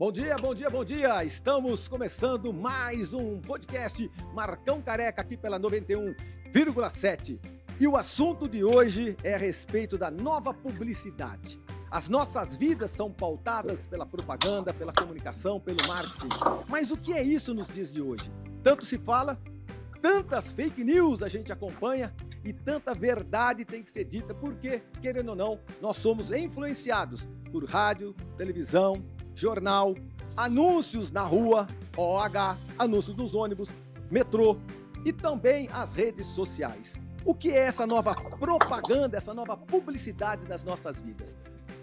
Bom dia, bom dia, bom dia! Estamos começando mais um podcast Marcão Careca aqui pela 91,7. E o assunto de hoje é a respeito da nova publicidade. As nossas vidas são pautadas pela propaganda, pela comunicação, pelo marketing. Mas o que é isso nos dias de hoje? Tanto se fala, tantas fake news a gente acompanha e tanta verdade tem que ser dita porque, querendo ou não, nós somos influenciados por rádio, televisão, jornal, anúncios na rua, OH, anúncios nos ônibus, metrô e também as redes sociais. O que é essa nova propaganda, essa nova publicidade das nossas vidas?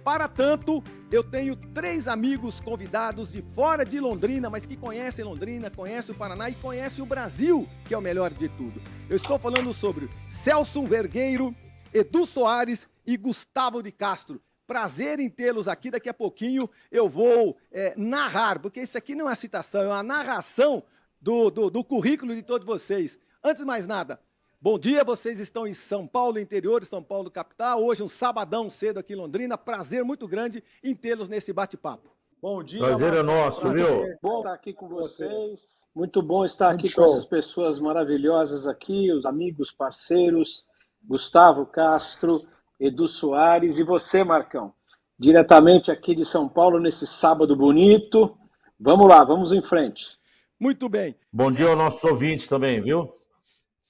Para tanto, eu tenho 3 amigos convidados de fora de Londrina, mas que conhecem Londrina, conhecem o Paraná e conhecem o Brasil, que é o melhor de tudo. Eu estou falando sobre Celso Vergueiro, Edu Soares e Gustavo de Castro. Prazer em tê-los aqui. Daqui a pouquinho eu vou narrar, porque isso aqui não é uma citação, é uma narração do currículo de todos vocês. Antes de mais nada, bom dia, vocês estão em São Paulo, interior de São Paulo, capital. Hoje um sabadão cedo aqui em Londrina. Prazer muito grande em tê-los nesse bate-papo. Bom dia. Prazer é nosso, viu? Bom estar aqui com vocês. Muito bom estar aqui com essas pessoas maravilhosas aqui, os amigos, parceiros, Gustavo Castro, Edu Soares e você, Marcão, diretamente aqui de São Paulo, nesse sábado bonito. Vamos lá, vamos em frente. Muito bem. Bom dia aos nossos ouvintes também, viu?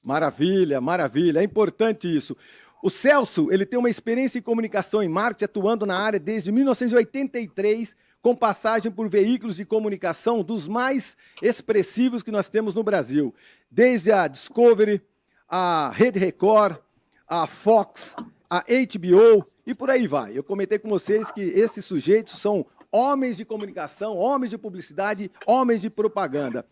Maravilha, maravilha. É importante isso. O Celso, ele tem uma experiência em comunicação e marketing, atuando na área desde 1983, com passagem por veículos de comunicação dos mais expressivos que nós temos no Brasil. Desde a Discovery, a Rede Record, a Fox, a HBO e por aí vai. Eu comentei com vocês que esses sujeitos são homens de comunicação, homens de publicidade, homens de propaganda.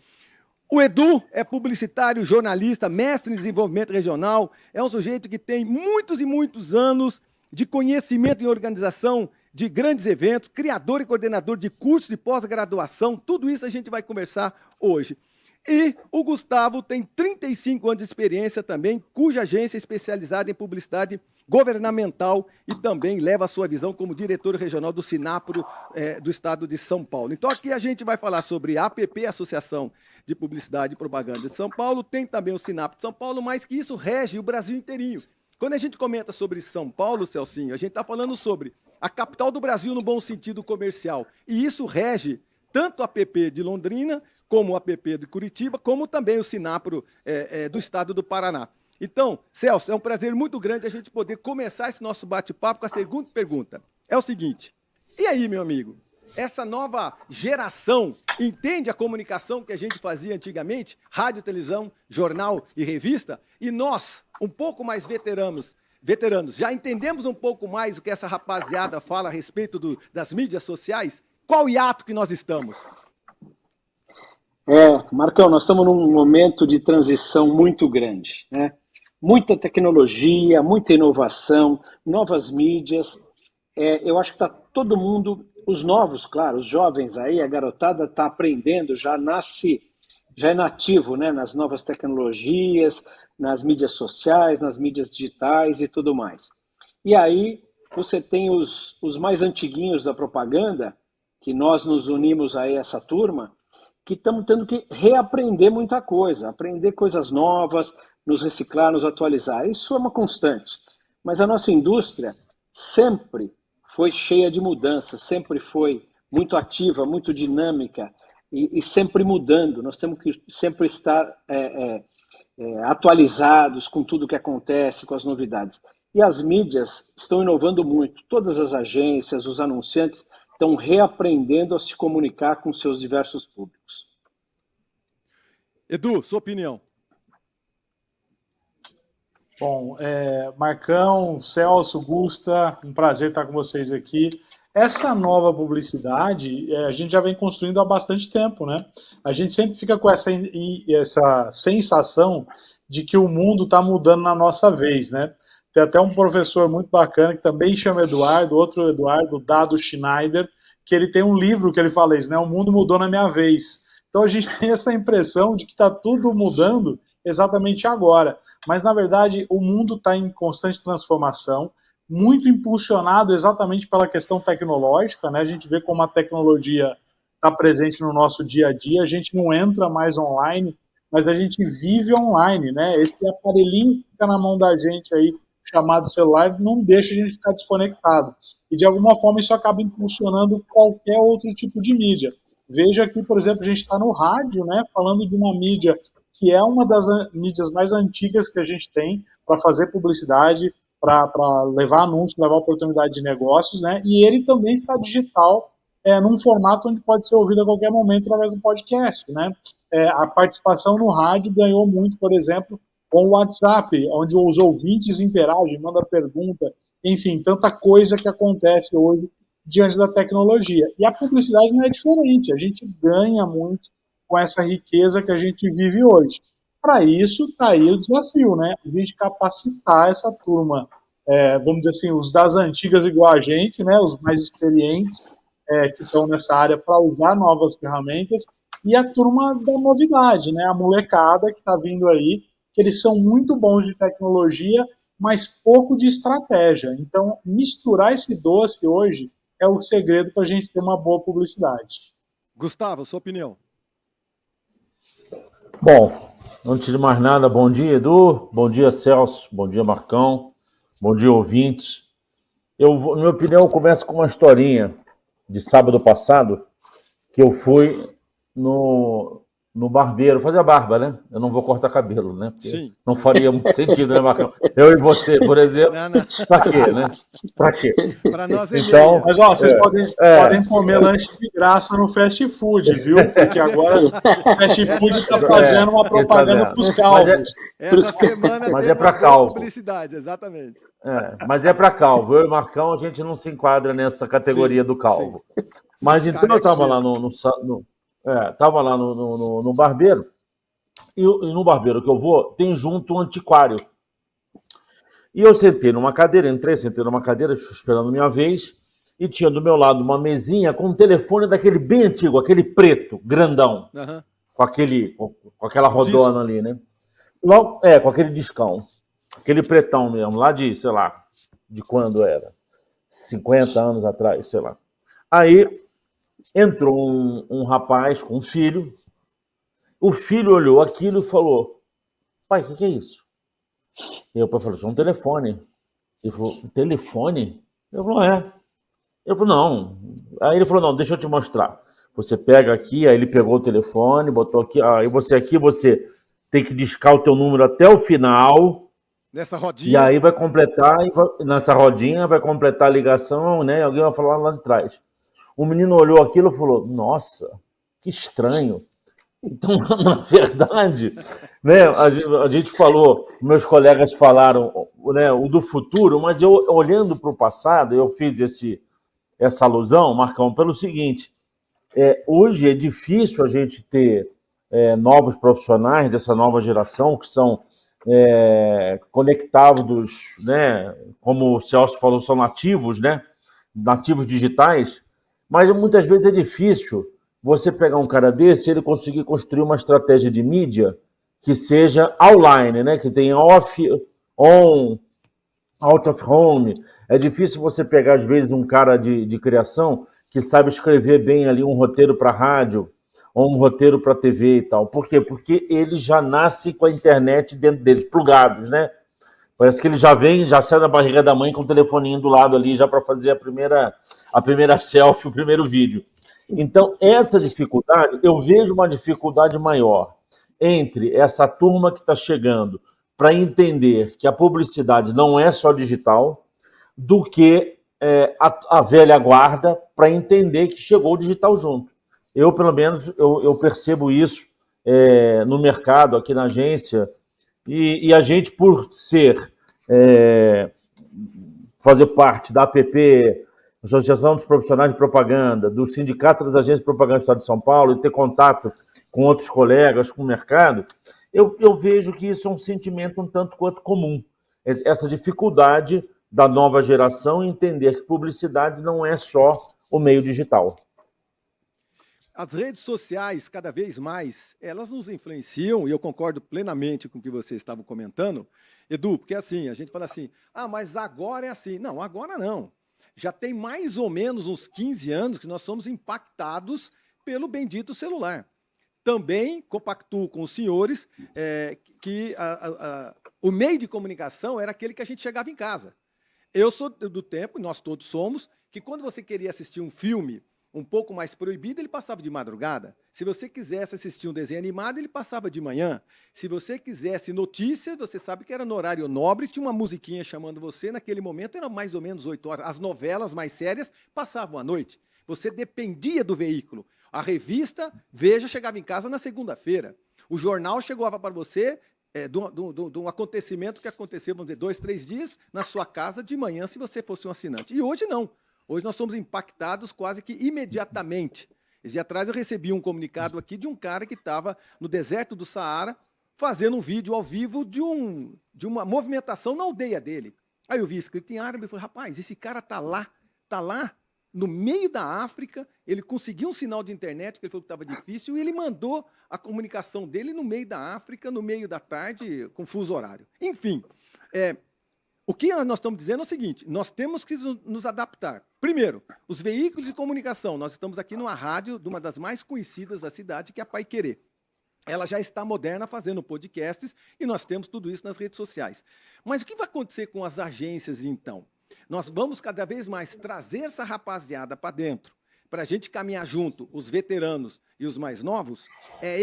O Edu é publicitário, jornalista, mestre em desenvolvimento regional, é um sujeito que tem muitos e muitos anos de conhecimento em organização de grandes eventos, criador e coordenador de cursos de pós-graduação, tudo isso a gente vai conversar hoje. E o Gustavo tem 35 anos de experiência também, cuja agência é especializada em publicidade governamental e também leva a sua visão como diretor regional do Sinapro do estado de São Paulo. Então aqui a gente vai falar sobre a APP, Associação de Publicidade e Propaganda de São Paulo, tem também o Sinapro de São Paulo, mas que isso rege o Brasil inteirinho. Quando a gente comenta sobre São Paulo, Celcinho, a gente está falando sobre a capital do Brasil no bom sentido comercial, e isso rege tanto a APP de Londrina, como o APP de Curitiba, como também o Sinapro do estado do Paraná. Então, Celso, é um prazer muito grande a gente poder começar esse nosso bate-papo com a segunda pergunta. É o seguinte, e aí, meu amigo, essa nova geração entende a comunicação que a gente fazia antigamente, rádio, televisão, jornal e revista, e nós, um pouco mais veteranos, já entendemos um pouco mais o que essa rapaziada fala a respeito das mídias sociais? Qual hiato que nós estamos? Marcão, nós estamos num momento de transição muito grande, né? Muita tecnologia, muita inovação, novas mídias. Eu acho que está todo mundo, os novos, claro, os jovens aí, a garotada está aprendendo, já é nativo, né, nas novas tecnologias, nas mídias sociais, nas mídias digitais e tudo mais. E aí você tem os mais antiguinhos da propaganda, que nós nos unimos a essa turma, que estamos tendo que reaprender muita coisa, aprender coisas novas, nos reciclar, nos atualizar. Isso é uma constante. Mas a nossa indústria sempre foi cheia de mudanças, sempre foi muito ativa, muito dinâmica e sempre mudando. Nós temos que sempre estar atualizados com tudo o que acontece, com as novidades. E as mídias estão inovando muito. Todas as agências, os anunciantes estão reaprendendo a se comunicar com seus diversos públicos. Edu, sua opinião. Bom, Marcão, Celso, Gusta, um prazer estar com vocês aqui. Essa nova publicidade a gente já vem construindo há bastante tempo, né? A gente sempre fica com essa sensação de que o mundo está mudando na nossa vez, né? Tem até um professor muito bacana que também chama Eduardo, outro Eduardo, Dado Schneider, que ele tem um livro que ele fala isso, né? O mundo mudou na minha vez. Então a gente tem essa impressão de que está tudo mudando exatamente agora. Mas, na verdade, o mundo está em constante transformação, muito impulsionado exatamente pela questão tecnológica, né? A gente vê como a tecnologia está presente no nosso dia a dia. A gente não entra mais online, mas a gente vive online, né? Esse aparelhinho que fica na mão da gente aí, chamado celular, não deixa a gente ficar desconectado. E, de alguma forma, isso acaba impulsionando qualquer outro tipo de mídia. Veja aqui, por exemplo, a gente está no rádio, né, falando de uma mídia que é uma das mídias mais antigas que a gente tem para fazer publicidade, para levar anúncios, levar oportunidade de negócios, né? E ele também está digital, num formato onde pode ser ouvido a qualquer momento através do podcast, né? A participação no rádio ganhou muito, por exemplo, com o WhatsApp, onde os ouvintes interagem, mandam pergunta, enfim, tanta coisa que acontece hoje diante da tecnologia. E a publicidade não é diferente, a gente ganha muito com essa riqueza que a gente vive hoje. Para isso, está aí o desafio, né? A gente capacitar essa turma, vamos dizer assim, os das antigas igual a gente, né? Os mais experientes que estão nessa área para usar novas ferramentas, e a turma da novidade, né? A molecada que está vindo aí, que eles são muito bons de tecnologia, mas pouco de estratégia. Então, misturar esse doce hoje é o segredo para a gente ter uma boa publicidade. Gustavo, sua opinião? Bom, antes de mais nada, bom dia, Edu, bom dia, Celso, bom dia, Marcão, bom dia, ouvintes. Na minha opinião, eu começo com uma historinha de sábado passado, que eu fui no barbeiro fazer a barba, né? Eu não vou cortar cabelo, né? Porque Sim. não faria muito sentido, né, Marcão? Eu e você, por exemplo, pra quê, né? Pra quê? Para nós é Então, meia. Mas, ó, vocês podem comer lanche de graça no fast food, viu? Porque agora o fast food está fazendo uma propaganda para os calvos. Essa semana mas teve é pra uma boa calvo. publicidade, exatamente. Mas é para calvo. Eu e o Marcão, a gente não se enquadra nessa categoria do calvo. Mas Sim, então eu estava lá tava lá no barbeiro, e no barbeiro que eu vou, tem junto um antiquário. E eu sentei numa cadeira, sentei numa cadeira, esperando minha vez, e tinha do meu lado uma mesinha com um telefone daquele bem antigo, aquele preto, grandão, Uhum. com aquela rodona ali, né? Logo, com aquele discão, aquele pretão mesmo, lá de, sei lá, de quando era? 50 anos atrás, sei lá. Aí entrou um rapaz com um filho. O filho olhou aquilo e falou: pai, o que é isso? E o pai falou: isso é um telefone. Ele falou: um telefone? Eu falou: é. Ele falou: não. Aí ele falou: não, deixa eu te mostrar. Você pega aqui, aí ele pegou o telefone, botou aqui, aí você tem que discar o teu número até o final. Nessa rodinha. E aí vai completar, nessa rodinha, vai completar a ligação, né? Alguém vai falar lá de trás. O menino olhou aquilo e falou: nossa, que estranho. Então, na verdade, né, a gente falou, meus colegas falaram, né, o do futuro, mas eu, olhando para o passado, eu fiz essa alusão, Marcão, pelo seguinte: hoje é difícil a gente ter novos profissionais dessa nova geração que são conectados, né, como o Celso falou, são nativos, né, nativos digitais, mas muitas vezes é difícil você pegar um cara desse e ele conseguir construir uma estratégia de mídia que seja online, né, que tenha off, on, out of home. É difícil você pegar, às vezes, um cara de criação que sabe escrever bem ali um roteiro para rádio ou um roteiro para TV e tal. Por quê? Porque ele já nasce com a internet dentro deles, plugados, né? Parece que ele já sai da barriga da mãe com o telefoninho do lado ali, já para fazer a primeira selfie, o primeiro vídeo. Então, essa dificuldade, eu vejo uma dificuldade maior entre essa turma que está chegando para entender que a publicidade não é só digital, do que a velha guarda para entender que chegou o digital junto. Eu, pelo menos, eu percebo isso no mercado, aqui na agência, e a gente, por fazer parte da APP, Associação dos Profissionais de Propaganda, do Sindicato das Agências de Propaganda do Estado de São Paulo, e ter contato com outros colegas, com o mercado, eu vejo que isso é um sentimento um tanto quanto comum. Essa dificuldade da nova geração em entender que publicidade não é só o meio digital. As redes sociais, cada vez mais, elas nos influenciam, e eu concordo plenamente com o que vocês estavam comentando, Edu, porque assim, a gente fala assim, mas agora é assim. Não, agora não. Já tem mais ou menos uns 15 anos que nós somos impactados pelo bendito celular. Também compactuo com os senhores que o meio de comunicação era aquele que a gente chegava em casa. Eu sou do tempo, nós todos somos, que quando você queria assistir um filme um pouco mais proibido, ele passava de madrugada. Se você quisesse assistir um desenho animado, ele passava de manhã. Se você quisesse notícias, você sabe que era no horário nobre, tinha uma musiquinha chamando você, naquele momento era mais ou menos 8 horas. As novelas mais sérias passavam à noite. Você dependia do veículo. A revista Veja chegava em casa na segunda-feira. O jornal chegava para você de um acontecimento que aconteceu, vamos dizer, 2, 3 dias na sua casa de manhã, se você fosse um assinante. E hoje não. Hoje nós somos impactados quase que imediatamente. Esse dia atrás eu recebi um comunicado aqui de um cara que estava no deserto do Saara fazendo um vídeo ao vivo de uma movimentação na aldeia dele. Aí eu vi escrito em árabe e falei, rapaz, esse cara está lá no meio da África, ele conseguiu um sinal de internet, que ele falou que estava difícil, e ele mandou a comunicação dele no meio da África, no meio da tarde, com fuso horário. Enfim, o que nós estamos dizendo é o seguinte, nós temos que nos adaptar. Primeiro, os veículos de comunicação. Nós estamos aqui numa rádio de uma das mais conhecidas da cidade, que é a Paiquerê. Ela já está moderna fazendo podcasts e nós temos tudo isso nas redes sociais. Mas o que vai acontecer com as agências, então? Nós vamos cada vez mais trazer essa rapaziada para dentro, para a gente caminhar junto, os veteranos e os mais novos. É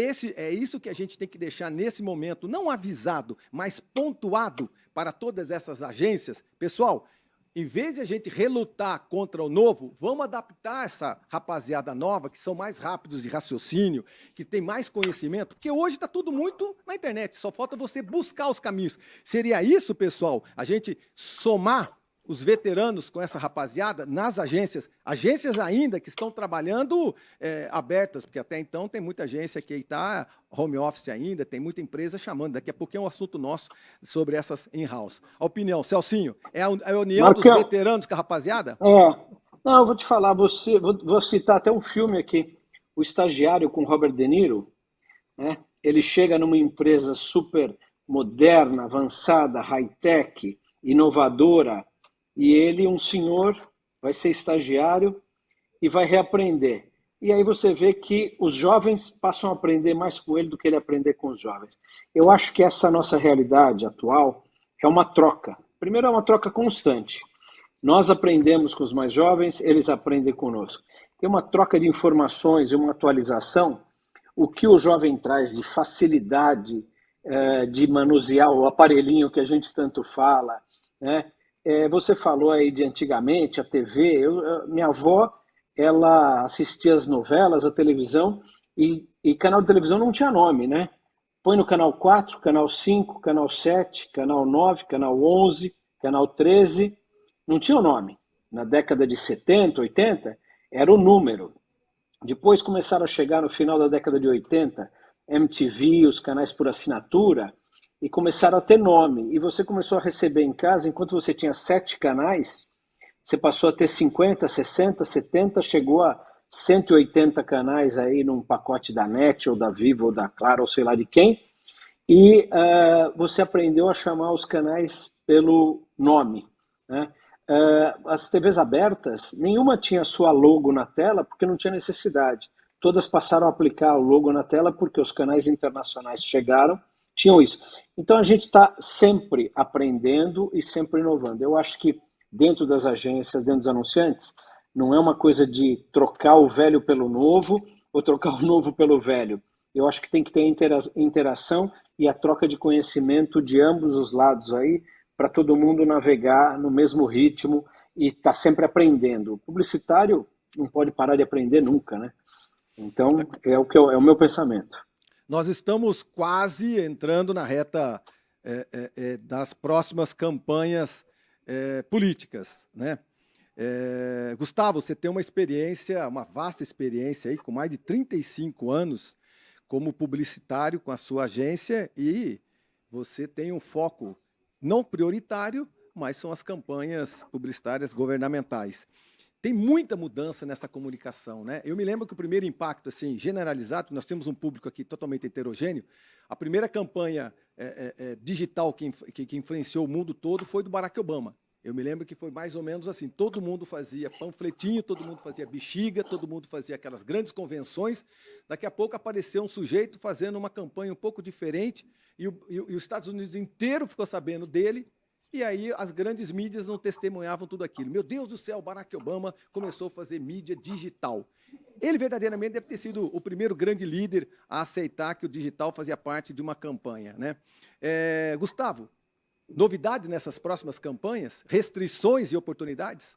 isso que a gente tem que deixar nesse momento, não avisado, mas pontuado para todas essas agências. Pessoal, em vez de a gente relutar contra o novo, vamos adaptar essa rapaziada nova, que são mais rápidos de raciocínio, que tem mais conhecimento, porque hoje está tudo muito na internet, só falta você buscar os caminhos. Seria isso, pessoal, a gente somar os veteranos com essa rapaziada nas agências ainda que estão trabalhando abertas, porque até então tem muita agência que está home office ainda, tem muita empresa chamando, daqui a pouco é um assunto nosso sobre essas in-house. A opinião, Celcinho, é a união dos veteranos com a rapaziada? Não, eu vou te falar, vou citar até um filme aqui, O Estagiário com Robert De Niro, né? Ele chega numa empresa super moderna, avançada, high-tech, inovadora, e ele, um senhor, vai ser estagiário e vai reaprender. E aí você vê que os jovens passam a aprender mais com ele do que ele aprender com os jovens. Eu acho que essa nossa realidade atual é uma troca. Primeiro, é uma troca constante. Nós aprendemos com os mais jovens, eles aprendem conosco. Tem uma troca de informações e uma atualização. O que o jovem traz de facilidade de manusear o aparelhinho que a gente tanto fala, né? Você falou aí de antigamente, a TV. Minha avó, ela assistia as novelas, a televisão, e canal de televisão não tinha nome, né? Põe no canal 4, canal 5, canal 7, canal 9, canal 11, canal 13, não tinha o nome. Na década de 70, 80, era o número. Depois começaram a chegar no final da década de 80, MTV, os canais por assinatura, e começaram a ter nome. E você começou a receber em casa, enquanto você tinha 7 canais, você passou a ter 50, 60, 70, chegou a 180 canais aí num pacote da NET, ou da Vivo, ou da Claro, ou sei lá de quem, e você aprendeu a chamar os canais pelo nome, né? As TVs abertas, nenhuma tinha sua logo na tela, porque não tinha necessidade. Todas passaram a aplicar o logo na tela, porque os canais internacionais chegaram, tinham isso. Então a gente está sempre aprendendo e sempre inovando. Eu acho que dentro das agências, dentro dos anunciantes, não é uma coisa de trocar o velho pelo novo ou trocar o novo pelo velho. Eu acho que tem que ter interação e a troca de conhecimento de ambos os lados aí, para todo mundo navegar no mesmo ritmo e estar sempre aprendendo. O publicitário não pode parar de aprender nunca, né? Então é o meu pensamento. Nós estamos quase entrando na reta das próximas campanhas políticas, né? Gustavo, você tem uma experiência, uma vasta experiência aí, com mais de 35 anos como publicitário com a sua agência, e você tem um foco não prioritário, mas são as campanhas publicitárias governamentais. Tem muita mudança nessa comunicação, né? Eu me lembro que o primeiro impacto, assim, generalizado, nós temos um público aqui totalmente heterogêneo, a primeira campanha digital que influenciou o mundo todo foi do Barack Obama. Eu me lembro que foi mais ou menos assim, todo mundo fazia panfletinho, todo mundo fazia bexiga, todo mundo fazia aquelas grandes convenções. Daqui a pouco apareceu um sujeito fazendo uma campanha um pouco diferente e os Estados Unidos inteiro ficou sabendo dele. E aí as grandes mídias não testemunhavam tudo aquilo. Meu Deus do céu, Barack Obama começou a fazer mídia digital. Ele verdadeiramente deve ter sido o primeiro grande líder a aceitar que o digital fazia parte de uma campanha, né? Gustavo, novidades nessas próximas campanhas? Restrições e oportunidades?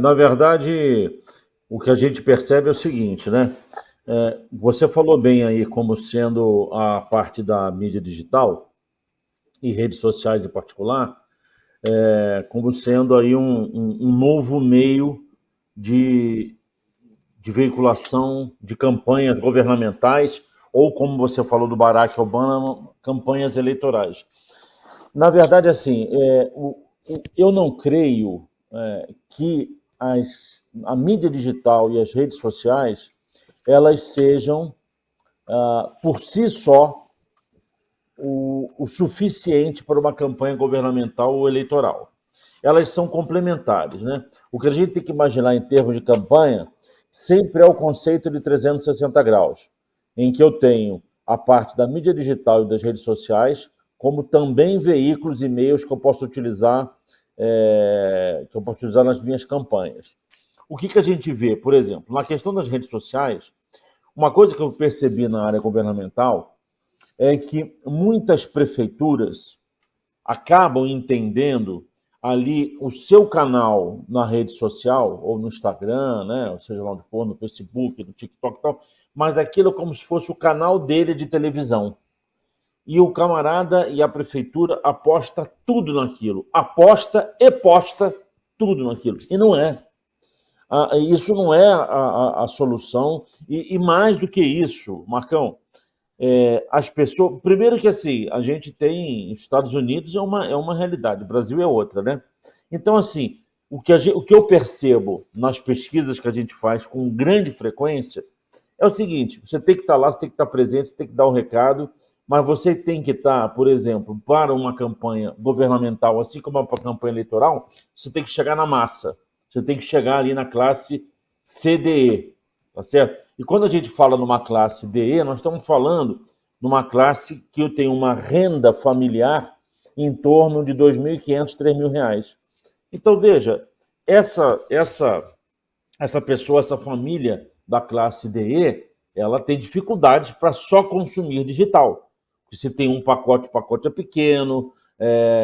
Na verdade, o que a gente percebe é o seguinte, né? Você falou bem aí como sendo a parte da mídia digital e redes sociais em particular, como sendo aí um novo meio de veiculação de campanhas governamentais ou, como você falou do Barack Obama, campanhas eleitorais. Na verdade, assim, eu não creio que a mídia digital e as redes sociais elas sejam, por si só, o suficiente para uma campanha governamental ou eleitoral. Elas são complementares, né? O que a gente tem que imaginar em termos de campanha sempre é o conceito de 360 graus, em que eu tenho a parte da mídia digital e das redes sociais, como também veículos e meios que eu posso utilizar, nas minhas campanhas. O que a gente vê, por exemplo, na questão das redes sociais, uma coisa que eu percebi na área governamental é que muitas prefeituras acabam entendendo ali o seu canal na rede social, ou no Instagram, né, ou seja lá onde for, no Facebook, no TikTok e tal, mas aquilo como se fosse o canal dele de televisão. E o camarada e a prefeitura aposta tudo naquilo. Aposta e posta tudo naquilo. E não é. Isso não é a solução. E mais do que isso, Marcão, as pessoas... Primeiro que assim, a gente tem... Estados Unidos é uma realidade, o Brasil é outra, né? Então, assim, o que eu percebo nas pesquisas que a gente faz com grande frequência é o seguinte: você tem que estar lá, você tem que estar presente, você tem que dar o recado, mas você tem que estar, por exemplo, para uma campanha governamental, assim como para a campanha eleitoral, você tem que chegar na massa, você tem que chegar ali na classe CDE, tá certo? E quando a gente fala numa classe DE, nós estamos falando numa classe que eu tenho uma renda familiar em torno de R$ 2.500, R$ 3.000. Então, veja, essa pessoa, essa família da classe DE, ela tem dificuldades para só consumir digital. Se tem um pacote, o pacote é pequeno,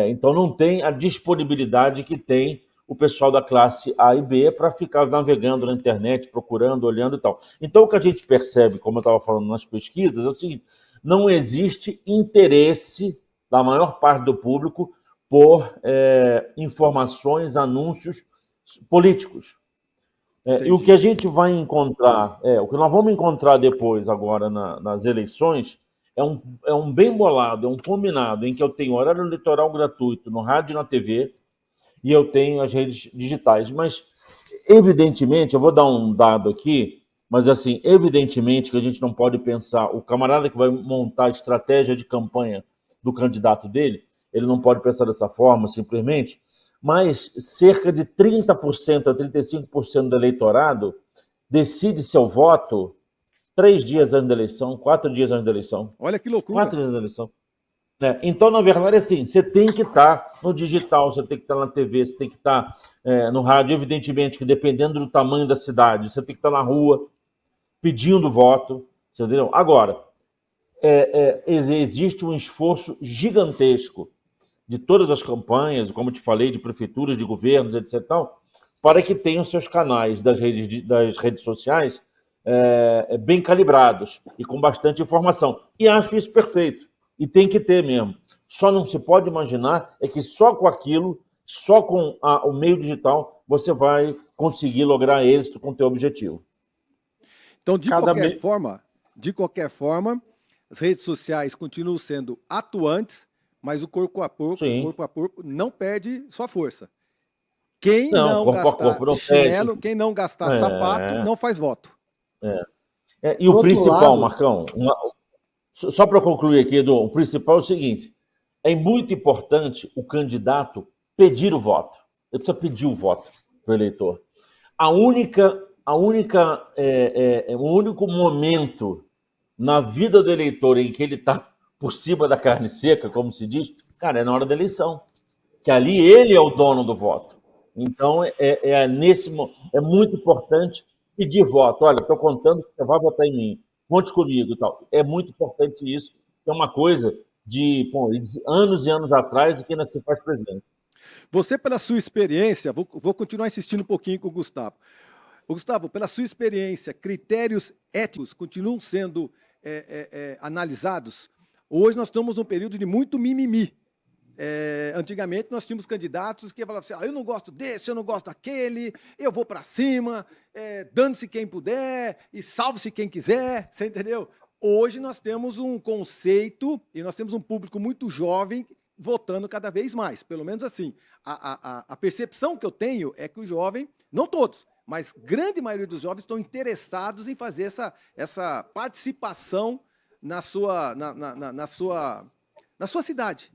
então não tem a disponibilidade que tem o pessoal da classe A e B para ficar navegando na internet, procurando, olhando e tal. Então, o que a gente percebe, como eu estava falando nas pesquisas, é o seguinte: não existe interesse da maior parte do público por informações, anúncios políticos. E o que a gente vai encontrar, o que nós vamos encontrar depois, agora, nas eleições, é um bem bolado, é um combinado, em que eu tenho horário eleitoral gratuito no rádio e na TV, e eu tenho as redes digitais. Mas, evidentemente, eu vou dar um dado aqui, mas, assim, evidentemente que a gente não pode pensar, o camarada que vai montar a estratégia de campanha do candidato dele, ele não pode pensar dessa forma, simplesmente, mas cerca de 30% a 35% do eleitorado decide seu voto 3 dias antes da eleição, 4 dias antes da eleição. Olha que loucura. 4 dias antes da eleição. Então, na verdade, assim, você tem que estar no digital, você tem que estar na TV, você tem que estar no rádio. Evidentemente que, dependendo do tamanho da cidade, você tem que estar na rua pedindo voto, entendeu? Agora, existe um esforço gigantesco de todas as campanhas, como eu te falei, de prefeituras, de governos, etc., para que tenham seus canais das redes sociais bem calibrados e com bastante informação. E acho isso perfeito. E tem que ter mesmo. Só não se pode imaginar que só com aquilo, só com o meio digital, você vai conseguir lograr êxito com o teu objetivo. Então, de qualquer forma, as redes sociais continuam sendo atuantes, mas o corpo a corpo não perde sua força. Quem não gastar chinelo, quem não gastar sapato, não faz voto. E o principal, Marcão, só para concluir aqui, Edu, o principal é o seguinte: é muito importante o candidato pedir o voto. Ele precisa pedir o voto para o eleitor. O único momento na vida do eleitor em que ele está por cima da carne seca, como se diz, cara, é na hora da eleição. Que ali ele é o dono do voto. Então, é muito importante pedir voto. Olha, estou contando que você vai votar em mim. Conte comigo e tal. É muito importante isso. É uma coisa de anos e anos atrás que ainda se faz presente. Você, pela sua experiência, vou continuar insistindo um pouquinho com o Gustavo. Gustavo, pela sua experiência, critérios éticos continuam sendo analisados? Hoje nós estamos num período de muito mimimi. Antigamente nós tínhamos candidatos que falavam assim, eu não gosto desse, eu não gosto daquele, eu vou para cima, dane-se quem puder e salve-se quem quiser, você entendeu? Hoje nós temos um conceito e nós temos um público muito jovem votando cada vez mais, pelo menos assim. A percepção que eu tenho é que o jovem, não todos, mas grande maioria dos jovens estão interessados em fazer essa participação na sua cidade,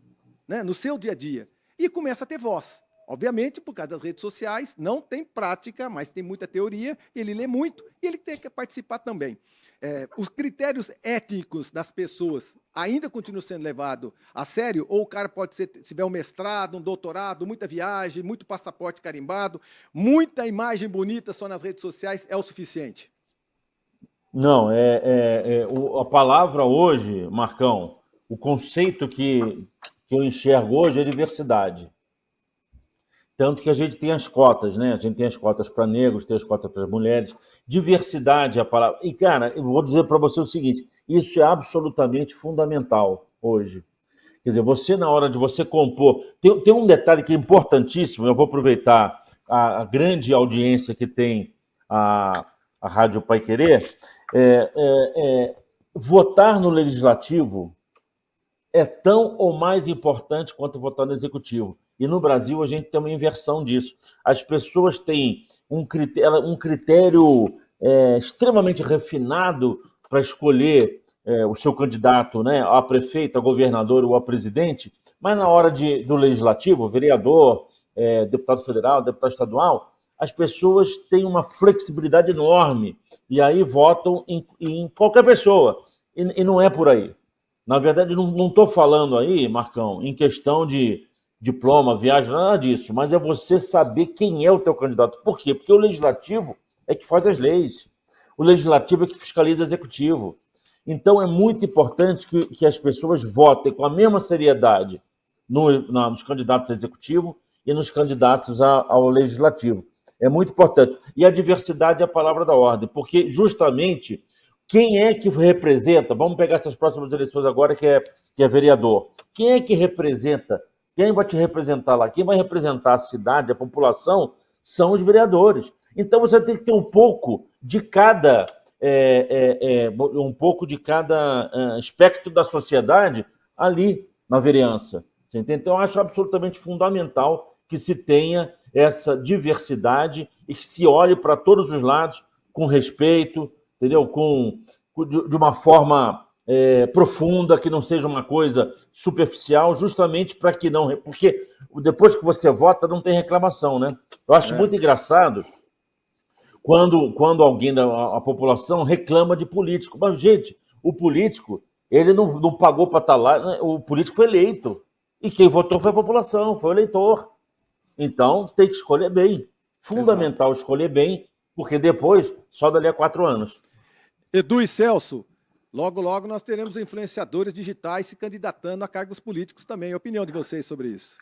né? No seu dia a dia. E começa a ter voz. Obviamente, por causa das redes sociais, não tem prática, mas tem muita teoria, ele lê muito e ele tem que participar também. Os critérios étnicos das pessoas ainda continuam sendo levados a sério? Ou o cara pode ser, se tiver um mestrado, um doutorado, muita viagem, muito passaporte carimbado, muita imagem bonita só nas redes sociais é o suficiente? Não, a palavra hoje, Marcão, o conceito que eu enxergo hoje é diversidade. Tanto que a gente tem as cotas, né? A gente tem as cotas para negros, tem as cotas para mulheres. Diversidade é a palavra. E, cara, eu vou dizer para você o seguinte, isso é absolutamente fundamental hoje. Quer dizer, você, na hora de você compor... Tem um detalhe que é importantíssimo, eu vou aproveitar a grande audiência que tem a Rádio Paiquerê. Votar no Legislativo é tão ou mais importante quanto votar no Executivo. E no Brasil a gente tem uma inversão disso. As pessoas têm um critério extremamente refinado para escolher o seu candidato, né, a prefeito, a governador ou a presidente, mas na hora do legislativo, vereador, deputado federal, deputado estadual, as pessoas têm uma flexibilidade enorme e aí votam em qualquer pessoa. E não é por aí. Na verdade, não estou falando aí, Marcão, em questão de diploma, viagem, nada disso, mas é você saber quem é o teu candidato. Por quê? Porque o legislativo é que faz as leis. O legislativo é que fiscaliza o executivo. Então, é muito importante que as pessoas votem com a mesma seriedade nos candidatos ao executivo e nos candidatos ao legislativo. É muito importante. E a diversidade é a palavra da ordem, porque justamente quem é que representa, vamos pegar essas próximas eleições agora, que é vereador, quem é que representa? Quem vai te representar lá? Quem vai representar a cidade, a população, são os vereadores. Então você tem que ter um pouco de cada aspecto da sociedade ali na vereança. Então eu acho absolutamente fundamental que se tenha essa diversidade e que se olhe para todos os lados com respeito, entendeu? De uma forma profunda, que não seja uma coisa superficial, justamente para que não... Porque depois que você vota, não tem reclamação, né? Eu acho muito engraçado quando alguém da população reclama de político. Mas, gente, o político, ele não pagou para estar lá, né? O político foi eleito. E quem votou foi a população, foi o eleitor. Então, tem que escolher bem. Fundamental escolher bem, porque depois, só dali a 4 anos. Edu e Celso, logo, logo nós teremos influenciadores digitais se candidatando a cargos políticos também. A opinião de vocês sobre isso?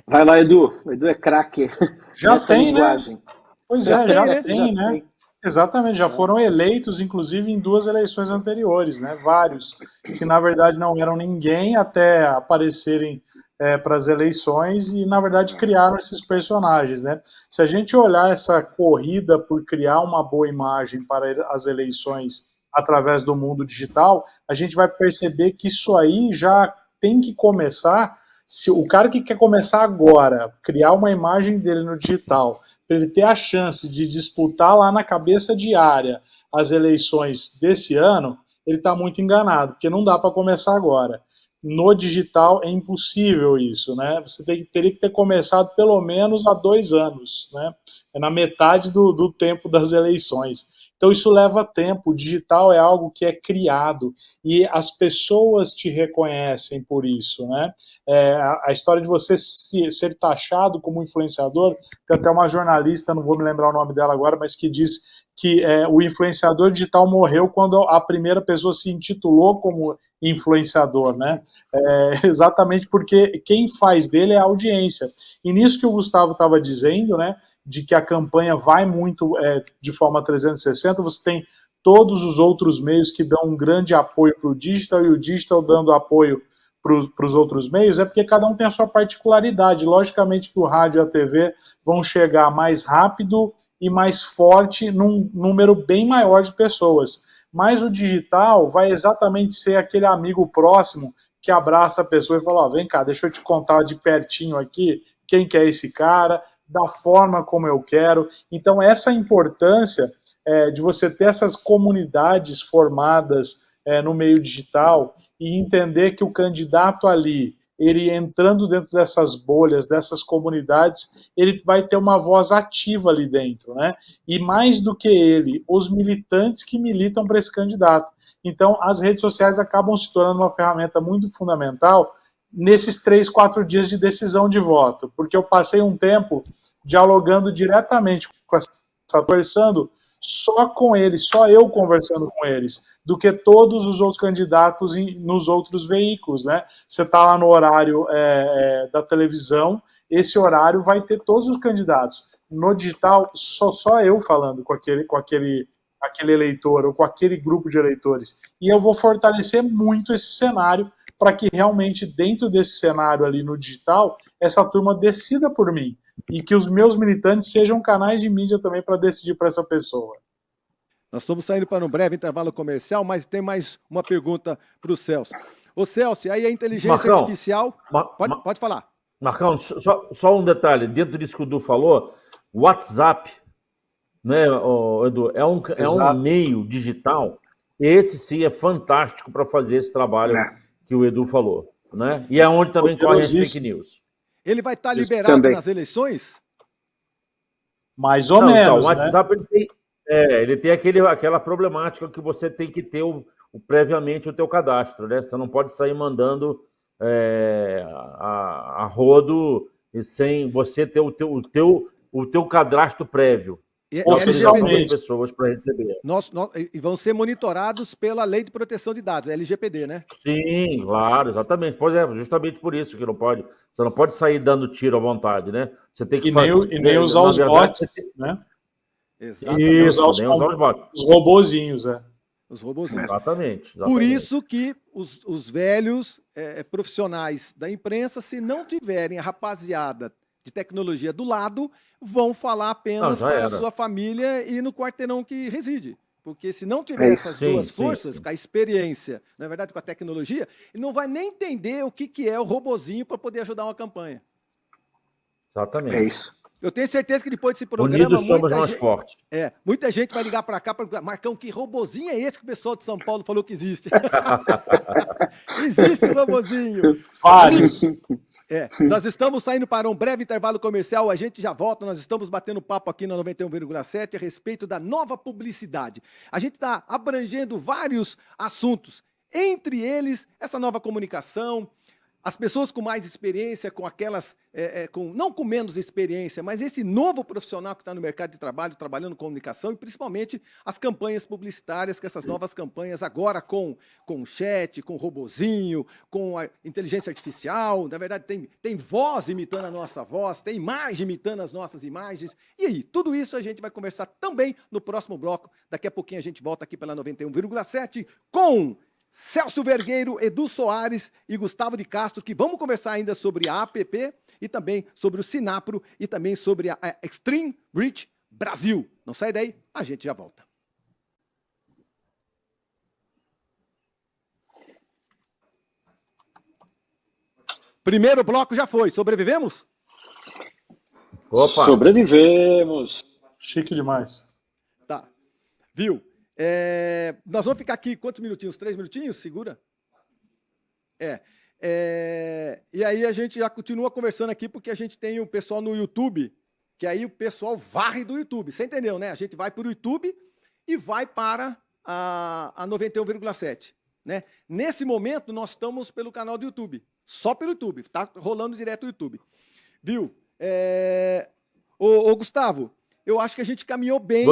Vai lá, Edu. O Edu é craque. Já tem, linguagem, né? Pois já tem, né? Tem. Exatamente, já foram eleitos, inclusive, em 2 eleições anteriores, né? Vários, que na verdade não eram ninguém até aparecerem para as eleições e, na verdade, criaram esses personagens, né? Se a gente olhar essa corrida por criar uma boa imagem para as eleições através do mundo digital, a gente vai perceber que isso aí já tem que começar. Se o cara que quer começar agora, criar uma imagem dele no digital, para ele ter a chance de disputar lá na cabeça de área as eleições desse ano, ele está muito enganado, porque não dá para começar agora. no digital é impossível isso, né? Você teria que ter começado pelo menos há 2 anos, né? É na metade do tempo das eleições. Então isso leva tempo. O digital é algo que é criado e as pessoas te reconhecem por isso, né? A história de você ser taxado como influenciador, tem até uma jornalista, não vou me lembrar o nome dela agora, mas que diz que o influenciador digital morreu quando a primeira pessoa se intitulou como influenciador, né? Exatamente porque quem faz dele é a audiência. E nisso que o Gustavo estava dizendo, né, de que a campanha vai muito de forma 360, você tem todos os outros meios que dão um grande apoio para o digital e o digital dando apoio para os outros meios, é porque cada um tem a sua particularidade. Logicamente que o rádio e a TV vão chegar mais rápido e mais forte num número bem maior de pessoas. Mas o digital vai exatamente ser aquele amigo próximo que abraça a pessoa e fala, ó, vem cá, deixa eu te contar de pertinho aqui quem que é esse cara, da forma como eu quero. Então, essa importância de você ter essas comunidades formadas no meio digital e entender que o candidato ali, ele entrando dentro dessas bolhas, dessas comunidades, ele vai ter uma voz ativa ali dentro, né? E mais do que ele, os militantes que militam para esse candidato. Então, as redes sociais acabam se tornando uma ferramenta muito fundamental nesses 3, 4 dias de decisão de voto, porque eu passei um tempo dialogando diretamente com essa, conversando só com eles, só eu conversando com eles, do que todos os outros candidatos nos outros veículos, né? Você está lá no horário da televisão, esse horário vai ter todos os candidatos. No digital, só eu falando com aquele eleitor ou com aquele grupo de eleitores. E eu vou fortalecer muito esse cenário para que realmente dentro desse cenário ali no digital, essa turma decida por mim e que os meus militantes sejam canais de mídia também para decidir para essa pessoa. Nós estamos saindo para um breve intervalo comercial, mas tem mais uma pergunta para o Celso. Ô Celso, aí a inteligência Marcão, artificial... Pode falar. Marcão, só um detalhe. Dentro disso que o Edu falou, o WhatsApp, né, Edu, é um meio digital. Esse sim é fantástico para fazer esse trabalho que o Edu falou. Né? E é onde também corre as fake news. Ele vai estar liberado nas eleições? Mais ou menos, então, o WhatsApp, né? ele tem aquela problemática que você tem que ter previamente o teu cadastro, né? Você não pode sair mandando a rodo sem você ter o teu cadastro prévio. Oficialmente. Das pessoas para receber. E vão ser monitorados pela Lei de Proteção de Dados, LGPD, né? Sim, claro, exatamente. Pois é, justamente por isso que você não pode sair dando tiro à vontade, né? Você tem que nem usar os bots, né? Exatamente. Isso, nem usar os bots. Os robozinhos, Os robozinhos. Exatamente. Por isso que os velhos profissionais da imprensa, se não tiverem a rapaziada de tecnologia do lado, vão falar apenas para a sua família e no quarteirão que reside. Porque se não tiver essas duas forças, com a experiência, na verdade com a tecnologia, ele não vai nem entender o que é o robozinho para poder ajudar uma campanha. Exatamente. É isso. Eu tenho certeza que depois desse programa... Unidos somos mais fortes. Muita gente vai ligar para cá para perguntar, Marcão, que robozinho é esse que o pessoal de São Paulo falou que existe? Existe um robozinho. Vários. Nós estamos saindo para um breve intervalo comercial, a gente já volta, nós estamos batendo papo aqui na 91,7 a respeito da nova publicidade. A gente está abrangendo vários assuntos, entre eles essa nova comunicação, as pessoas com mais experiência, com aquelas, não com menos experiência, mas esse novo profissional que está no mercado de trabalho, trabalhando com comunicação, e principalmente as campanhas publicitárias, que essas novas campanhas agora com chat, com robozinho, com a inteligência artificial, na verdade tem voz imitando a nossa voz, tem imagem imitando as nossas imagens, e aí, tudo isso a gente vai conversar também no próximo bloco, daqui a pouquinho a gente volta aqui pela 91,7 com... Celso Vergueiro, Edu Soares e Gustavo de Castro, que vamos conversar ainda sobre a APP e também sobre o Sinapro e também sobre a Extreme Reach Brasil. Não sai daí, a gente já volta. Primeiro bloco já foi, sobrevivemos? Opa. Sobrevivemos. Chique demais. Tá, viu? Nós vamos ficar aqui quantos minutinhos? 3 minutinhos? Segura? E aí a gente já continua conversando aqui, porque a gente tem o pessoal no YouTube, que aí o pessoal varre do YouTube. Você entendeu, né? A gente vai para o YouTube e vai para a 91,7. Né? Nesse momento, nós estamos pelo canal do YouTube. Só pelo YouTube. Está rolando direto o YouTube. Viu? Ô, Gustavo, eu acho que a gente caminhou bem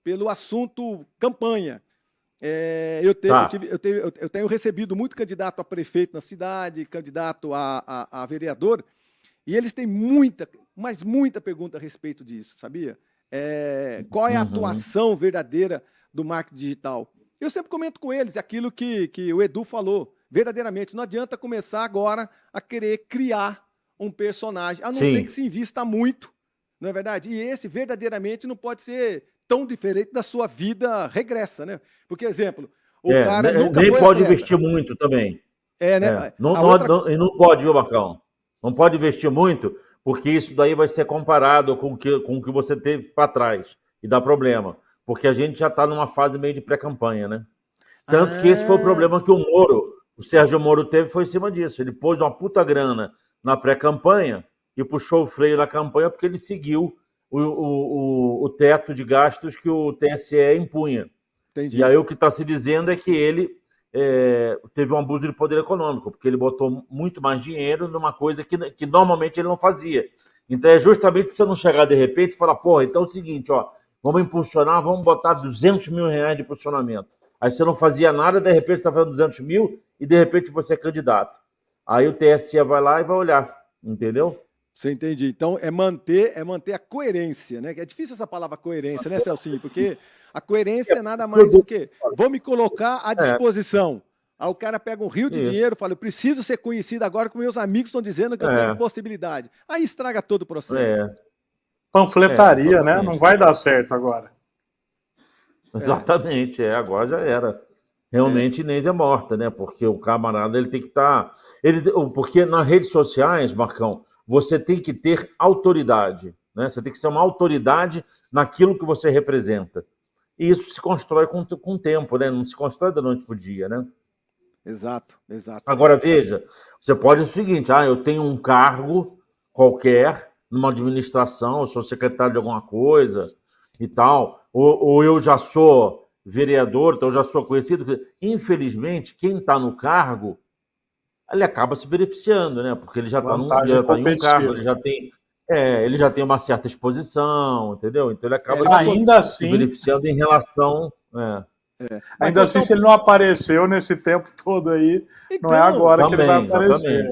pelo assunto campanha. Eu tenho recebido muito candidato a prefeito na cidade, candidato a vereador, e eles têm muita pergunta a respeito disso, sabia? Qual é a atuação verdadeira do marketing digital? Eu sempre comento com eles aquilo que o Edu falou. Verdadeiramente, não adianta começar agora a querer criar um personagem, a não ser que se invista muito, não é verdade? E esse verdadeiramente não pode ser tão diferente da sua vida regressa, né? Porque, exemplo, o cara nunca nem foi pode atleta. investir muito também. Né? Não pode, viu, Marcão? Não pode investir muito, porque isso daí vai ser comparado com o que você teve para trás e dá problema. Porque a gente já está numa fase meio de pré-campanha, né? Tanto que esse foi o problema que o Sérgio Moro teve, foi em cima disso. Ele pôs uma puta grana na pré-campanha e puxou o freio na campanha porque ele seguiu o teto de gastos que o TSE impunha. Entendi. E aí o que está se dizendo é que ele teve um abuso de poder econômico, porque ele botou muito mais dinheiro numa coisa que normalmente ele não fazia. Então é justamente para você não chegar de repente e falar, porra, então é o seguinte, ó, vamos impulsionar, vamos botar 200 mil reais de impulsionamento. Aí você não fazia nada, de repente você está fazendo 200 mil e de repente você é candidato. Aí o TSE vai lá e vai olhar, entendeu? Você entendi. Então é manter a coerência, né? É difícil essa palavra coerência, né, Celcinho? Porque a coerência é nada mais do que vou me colocar à disposição. Aí o cara pega um rio de dinheiro, fala, eu preciso ser conhecido agora que meus amigos estão dizendo que eu tenho possibilidade. Aí estraga todo o processo. Panfletaria, né? Não vai dar certo agora. Exatamente, agora já era. Realmente Inês é morta, né? Porque o camarada ele tem que estar. Porque nas redes sociais, Marcão, você tem que ter autoridade, né? Você tem que ser uma autoridade naquilo que você representa. E isso se constrói com o tempo, né? Não se constrói da noite para o dia, né? Exato. Agora, veja, você pode dizer o seguinte, eu tenho um cargo qualquer numa administração, eu sou secretário de alguma coisa e tal, ou eu já sou vereador, então eu já sou conhecido. Infelizmente, quem está no cargo, ele acaba se beneficiando, né? Porque ele já está em um cargo, ele já tem uma certa exposição, entendeu? Então ele acaba se beneficiando em relação... Ainda assim, se ele não apareceu nesse tempo todo aí, então, não é agora que ele vai aparecer.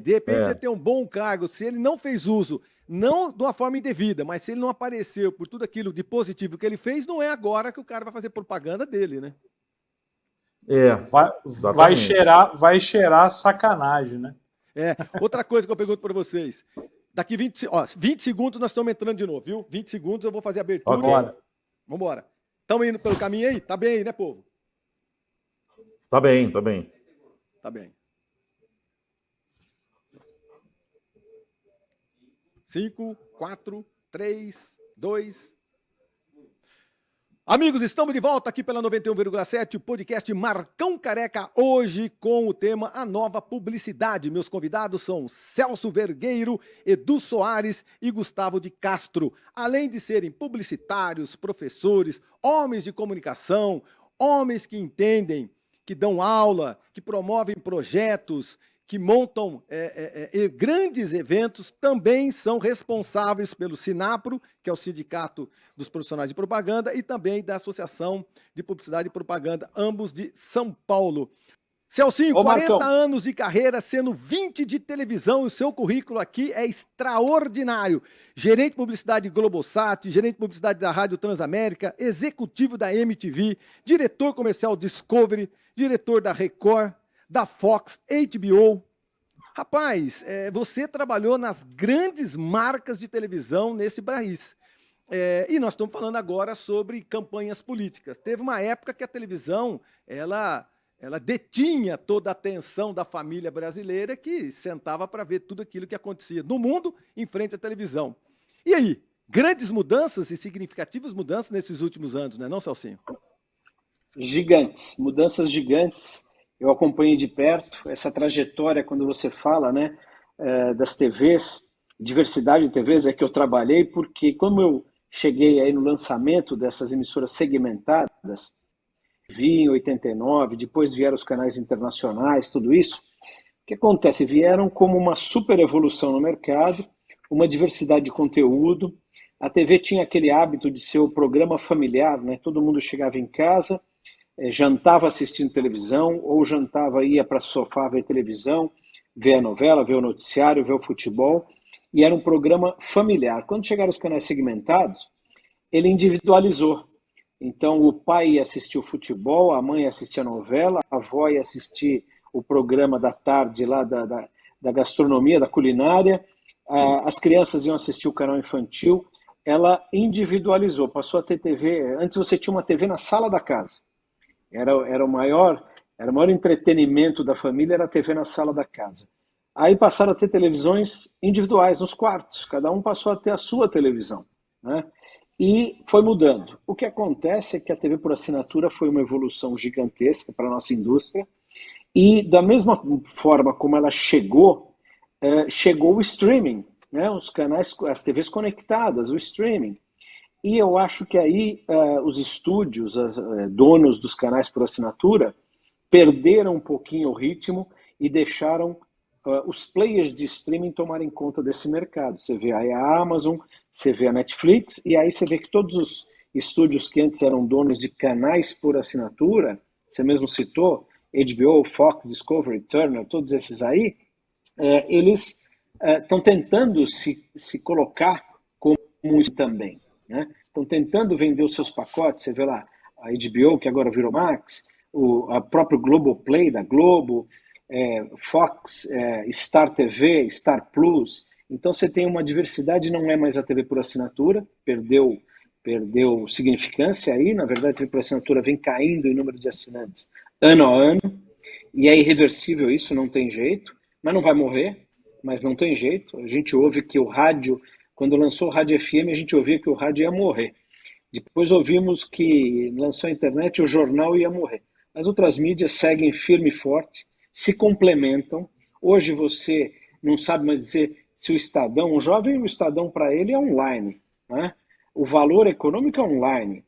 De repente ele tem um bom cargo, se ele não fez uso, não de uma forma indevida, mas se ele não apareceu por tudo aquilo de positivo que ele fez, não é agora que o cara vai fazer propaganda dele, né? Vai cheirar sacanagem, né? Outra coisa que eu pergunto para vocês, daqui 20 segundos nós estamos entrando de novo, viu? 20 segundos eu vou fazer a abertura. Agora. Vambora. Estamos indo pelo caminho aí? Tá bem aí, né, povo? Tá bem. Tá bem. 5, 4, 3, 2... Amigos, estamos de volta aqui pela 91,7, o podcast Marcão Careca, hoje com o tema A Nova Publicidade. Meus convidados são Celso Vergueiro, Edu Soares e Gustavo de Castro. Além de serem publicitários, professores, homens de comunicação, homens que entendem, que dão aula, que promovem projetos, que montam grandes eventos, também são responsáveis pelo Sinapro, que é o Sindicato dos Profissionais de Propaganda, e também da Associação de Publicidade e Propaganda, ambos de São Paulo. Celcinho, 40 Marcão. Anos de carreira, sendo 20 de televisão, o seu currículo aqui é extraordinário. Gerente de publicidade Globosat, gerente de publicidade da Rádio Transamérica, executivo da MTV, diretor comercial Discovery, diretor da Record, da Fox, HBO. Rapaz, você trabalhou nas grandes marcas de televisão nesse país. E nós estamos falando agora sobre campanhas políticas. Teve uma época que a televisão, ela detinha toda a atenção da família brasileira que sentava para ver tudo aquilo que acontecia no mundo em frente à televisão. E aí, grandes mudanças e significativas mudanças nesses últimos anos, não é não, Celcinho? Gigantes, mudanças gigantes. Eu acompanhei de perto essa trajetória quando você fala, né, das TVs, diversidade de TVs, é que eu trabalhei, porque como eu cheguei aí no lançamento dessas emissoras segmentadas, vi em 89, depois vieram os canais internacionais, tudo isso, o que acontece? Vieram como uma super evolução no mercado, uma diversidade de conteúdo. A TV tinha aquele hábito de ser o programa familiar, né? Todo mundo chegava em casa, jantava assistindo televisão, ou jantava, ia para o sofá ver televisão, ver a novela, ver o noticiário, ver o futebol, e era um programa familiar. Quando chegaram os canais segmentados, ele individualizou. Então, o pai ia assistir o futebol, a mãe ia assistir a novela, a avó ia assistir o programa da tarde lá da gastronomia, da culinária, as crianças iam assistir o canal infantil. Ela individualizou, passou a ter TV. Antes você tinha uma TV na sala da casa. Era o maior entretenimento da família, era a TV na sala da casa. Aí passaram a ter televisões individuais nos quartos, cada um passou a ter a sua televisão, né? E foi mudando. O que acontece é que a TV por assinatura foi uma evolução gigantesca para a nossa indústria, e da mesma forma como ela chegou, chegou o streaming, né? Os canais, as TVs conectadas, o streaming. E eu acho que aí os estúdios, os donos dos canais por assinatura, perderam um pouquinho o ritmo e deixaram os players de streaming tomarem conta desse mercado. Você vê aí a Amazon, você vê a Netflix, e aí você vê que todos os estúdios que antes eram donos de canais por assinatura, você mesmo citou, HBO, Fox, Discovery, Turner, todos esses aí, eles estão tentando se colocar como isso também, né? Estão tentando vender os seus pacotes. Você vê lá a HBO, que agora virou Max, a próprio Globoplay da Globo, Fox, Star TV, Star Plus. Então você tem uma diversidade, não é mais a TV por assinatura, perdeu significância aí. Na verdade, a TV por assinatura vem caindo em número de assinantes ano a ano, e é irreversível isso, não tem jeito, mas não vai morrer, mas não tem jeito. A gente ouve que o rádio, quando lançou o rádio FM, a gente ouvia que o rádio ia morrer. Depois ouvimos que lançou a internet, o jornal ia morrer. As outras mídias seguem firme e forte, se complementam. Hoje você não sabe mais dizer se o Estadão, um jovem, o Estadão para ele é online, né? O valor econômico é online.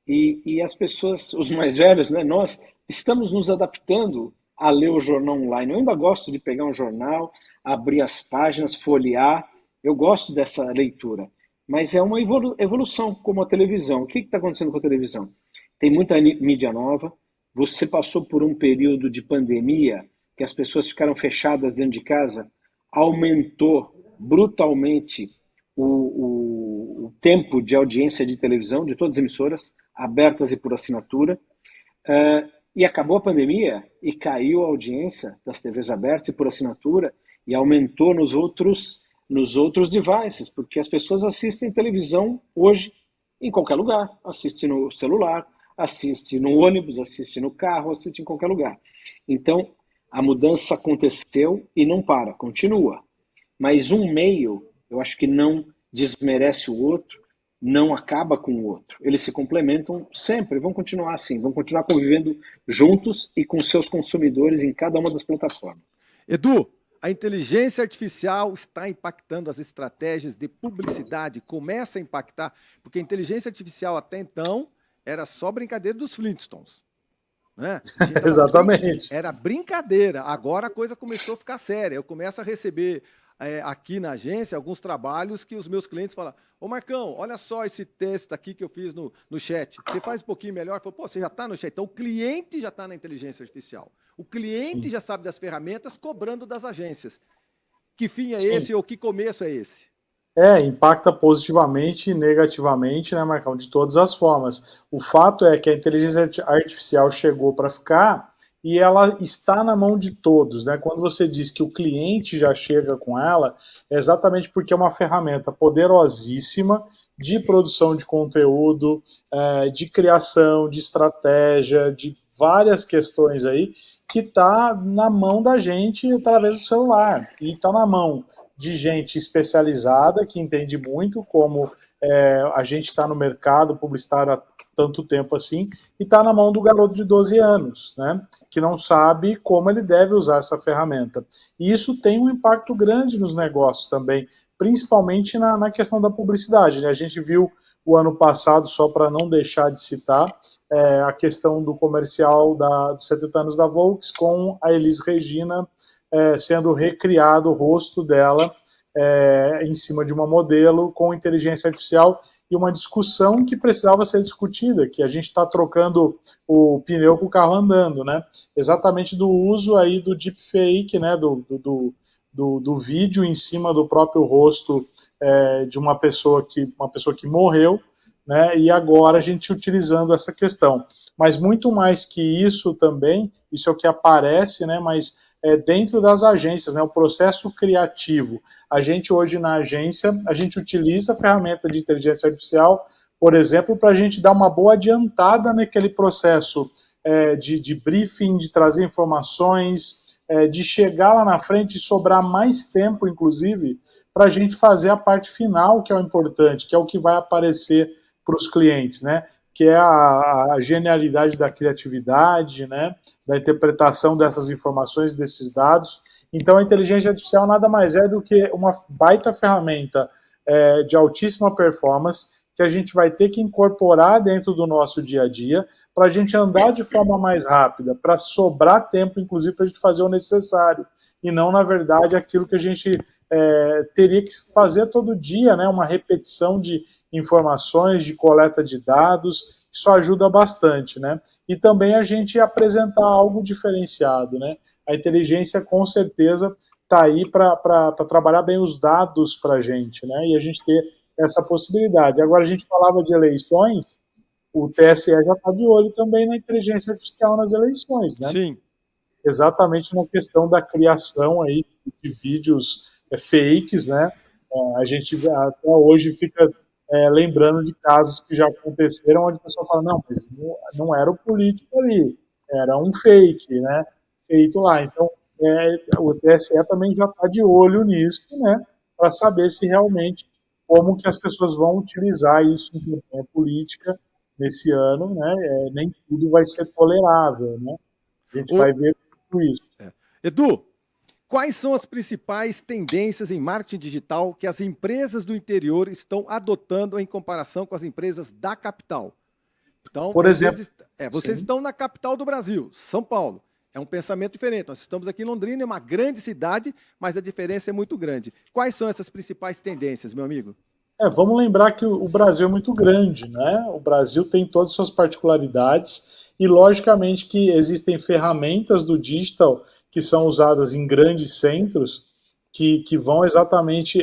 E as pessoas, os mais velhos, né, nós estamos nos adaptando a ler o jornal online. Eu ainda gosto de pegar um jornal, abrir as páginas, folhear. Eu gosto dessa leitura. Mas é uma evolução, como a televisão. O que está acontecendo com a televisão? Tem muita mídia nova. Você passou por um período de pandemia, que as pessoas ficaram fechadas dentro de casa, aumentou brutalmente o tempo de audiência de televisão de todas as emissoras, abertas e por assinatura. E acabou a pandemia e caiu a audiência das TVs abertas e por assinatura, e aumentou nos outros devices, porque as pessoas assistem televisão hoje em qualquer lugar. Assiste no celular, assiste no ônibus, assiste no carro, assiste em qualquer lugar. Então, a mudança aconteceu e não para, continua. Mas um meio, eu acho que não desmerece o outro, não acaba com o outro. Eles se complementam sempre, vão continuar assim, vão continuar convivendo juntos e com seus consumidores em cada uma das plataformas. Edu, a inteligência artificial está impactando as estratégias de publicidade, começa a impactar, porque a inteligência artificial até então era só brincadeira dos Flintstones, né? Exatamente. Era brincadeira, agora a coisa começou a ficar séria. Eu começo a receber aqui na agência alguns trabalhos que os meus clientes falam: ô Marcão, olha só esse texto aqui que eu fiz no chat, você faz um pouquinho melhor? Falo, pô, você já está no chat. Então o cliente já está na inteligência artificial, o cliente Sim. já sabe das ferramentas, cobrando das agências. Que fim é Sim. esse ou que começo é esse? Impacta positivamente e negativamente, né, Marcão, de todas as formas. O fato é que a inteligência artificial chegou para ficar e ela está na mão de todos, né? Quando você diz que o cliente já chega com ela, é exatamente porque é uma ferramenta poderosíssima de produção de conteúdo, de criação, de estratégia, de várias questões aí, que está na mão da gente através do celular, e está na mão de gente especializada, que entende muito, como a gente está no mercado publicitário há tanto tempo assim, e está na mão do garoto de 12 anos, né, que não sabe como ele deve usar essa ferramenta. E isso tem um impacto grande nos negócios também, principalmente na questão da publicidade, né? A gente viu o ano passado, só para não deixar de citar, a questão do comercial dos 70 anos da Volks com a Elis Regina sendo recriado o rosto dela em cima de uma modelo com inteligência artificial, e uma discussão que precisava ser discutida, que a gente está trocando o pneu com o carro andando, né? Exatamente do uso aí do deepfake, né? Do vídeo em cima do próprio rosto de uma pessoa que morreu, né? E agora a gente utilizando essa questão. Mas muito mais que isso também, isso é o que aparece, né? Mas dentro das agências, né, o processo criativo. A gente hoje na agência, a gente utiliza a ferramenta de inteligência artificial, por exemplo, para a gente dar uma boa adiantada naquele processo de briefing, de trazer informações, de chegar lá na frente e sobrar mais tempo, inclusive, para a gente fazer a parte final, que é o importante, que é o que vai aparecer para os clientes, né? Que é a genialidade da criatividade, né, da interpretação dessas informações, desses dados. Então, a inteligência artificial nada mais é do que uma baita ferramenta de altíssima performance que a gente vai ter que incorporar dentro do nosso dia a dia para a gente andar de forma mais rápida, para sobrar tempo, inclusive, para a gente fazer o necessário, e não, na verdade, aquilo que a gente teria que fazer todo dia, né, uma repetição de informações, de coleta de dados. Isso ajuda bastante, né? E também a gente apresentar algo diferenciado, né? A inteligência, com certeza, está aí para trabalhar bem os dados para a gente, né? E a gente ter essa possibilidade. Agora, a gente falava de eleições, o TSE já está de olho também na inteligência artificial nas eleições, né? Sim. Exatamente na questão da criação aí de vídeos fakes, né? A gente até hoje fica lembrando de casos que já aconteceram, onde a pessoa fala, não, mas não era o político ali, era um fake, né? Feito lá. Então, o TSE também já está de olho nisso, né? Para saber se realmente como que as pessoas vão utilizar isso em campanha política nesse ano, né? Nem tudo vai ser tolerável, né? A gente vai ver tudo isso. Edu, quais são as principais tendências em marketing digital que as empresas do interior estão adotando em comparação com as empresas da capital? Então, por exemplo, vocês estão na capital do Brasil, São Paulo. É um pensamento diferente. Nós estamos aqui em Londrina, é uma grande cidade, mas a diferença é muito grande. Quais são essas principais tendências, meu amigo? Vamos lembrar que o Brasil é muito grande, né? O Brasil tem todas as suas particularidades e, logicamente, que existem ferramentas do digital que são usadas em grandes centros que vão exatamente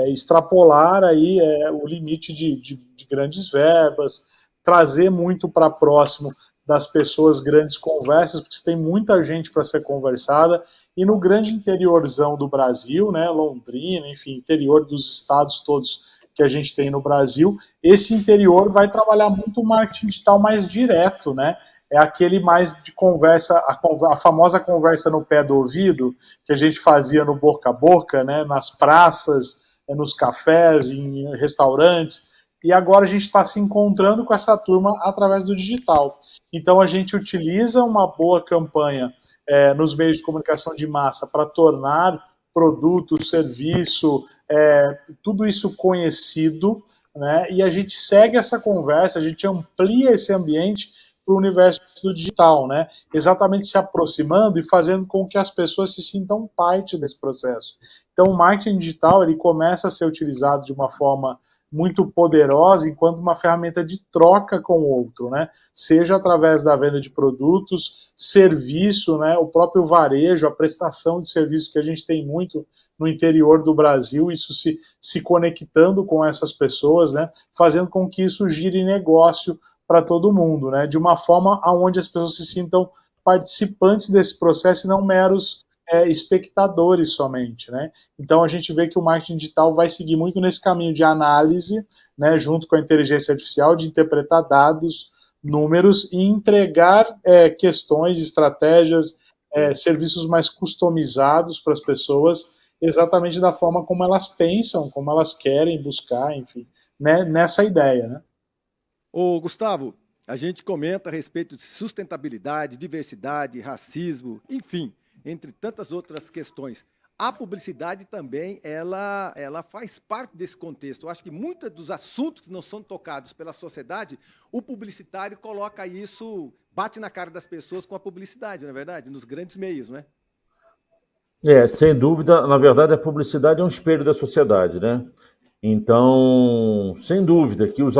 extrapolar aí o limite de grandes verbas, trazer muito para próximo das pessoas grandes conversas, porque tem muita gente para ser conversada, e no grande interiorzão do Brasil, né, Londrina, enfim, interior dos estados todos que a gente tem no Brasil, esse interior vai trabalhar muito o marketing digital mais direto, né? É aquele mais de conversa, a famosa conversa no pé do ouvido, que a gente fazia no boca a boca, né, nas praças, nos cafés, em restaurantes, e agora a gente está se encontrando com essa turma através do digital. Então a gente utiliza uma boa campanha nos meios de comunicação de massa para tornar produto, serviço, tudo isso conhecido, né? E a gente segue essa conversa, a gente amplia esse ambiente para o universo do digital, né? Exatamente se aproximando e fazendo com que as pessoas se sintam parte desse processo. Então, o marketing digital ele começa a ser utilizado de uma forma muito poderosa enquanto uma ferramenta de troca com o outro, né? Seja através da venda de produtos, serviço, né? O próprio varejo, a prestação de serviço que a gente tem muito no interior do Brasil, isso se conectando com essas pessoas, né? Fazendo com que isso gire negócio para todo mundo, né? De uma forma onde as pessoas se sintam participantes desse processo e não meros espectadores somente, né? Então a gente vê que o marketing digital vai seguir muito nesse caminho de análise, né, junto com a inteligência artificial, de interpretar dados, números e entregar questões, estratégias, serviços mais customizados para as pessoas, exatamente da forma como elas pensam, como elas querem buscar, enfim, né, nessa ideia, né? Ô, Gustavo, a gente comenta a respeito de sustentabilidade, diversidade, racismo, enfim, entre tantas outras questões. A publicidade também, ela faz parte desse contexto. Eu acho que muitos dos assuntos que não são tocados pela sociedade, o publicitário coloca isso, bate na cara das pessoas com a publicidade, não é verdade? Nos grandes meios, não é? Sem dúvida, na verdade, a publicidade é um espelho da sociedade, né? Então, sem dúvida que os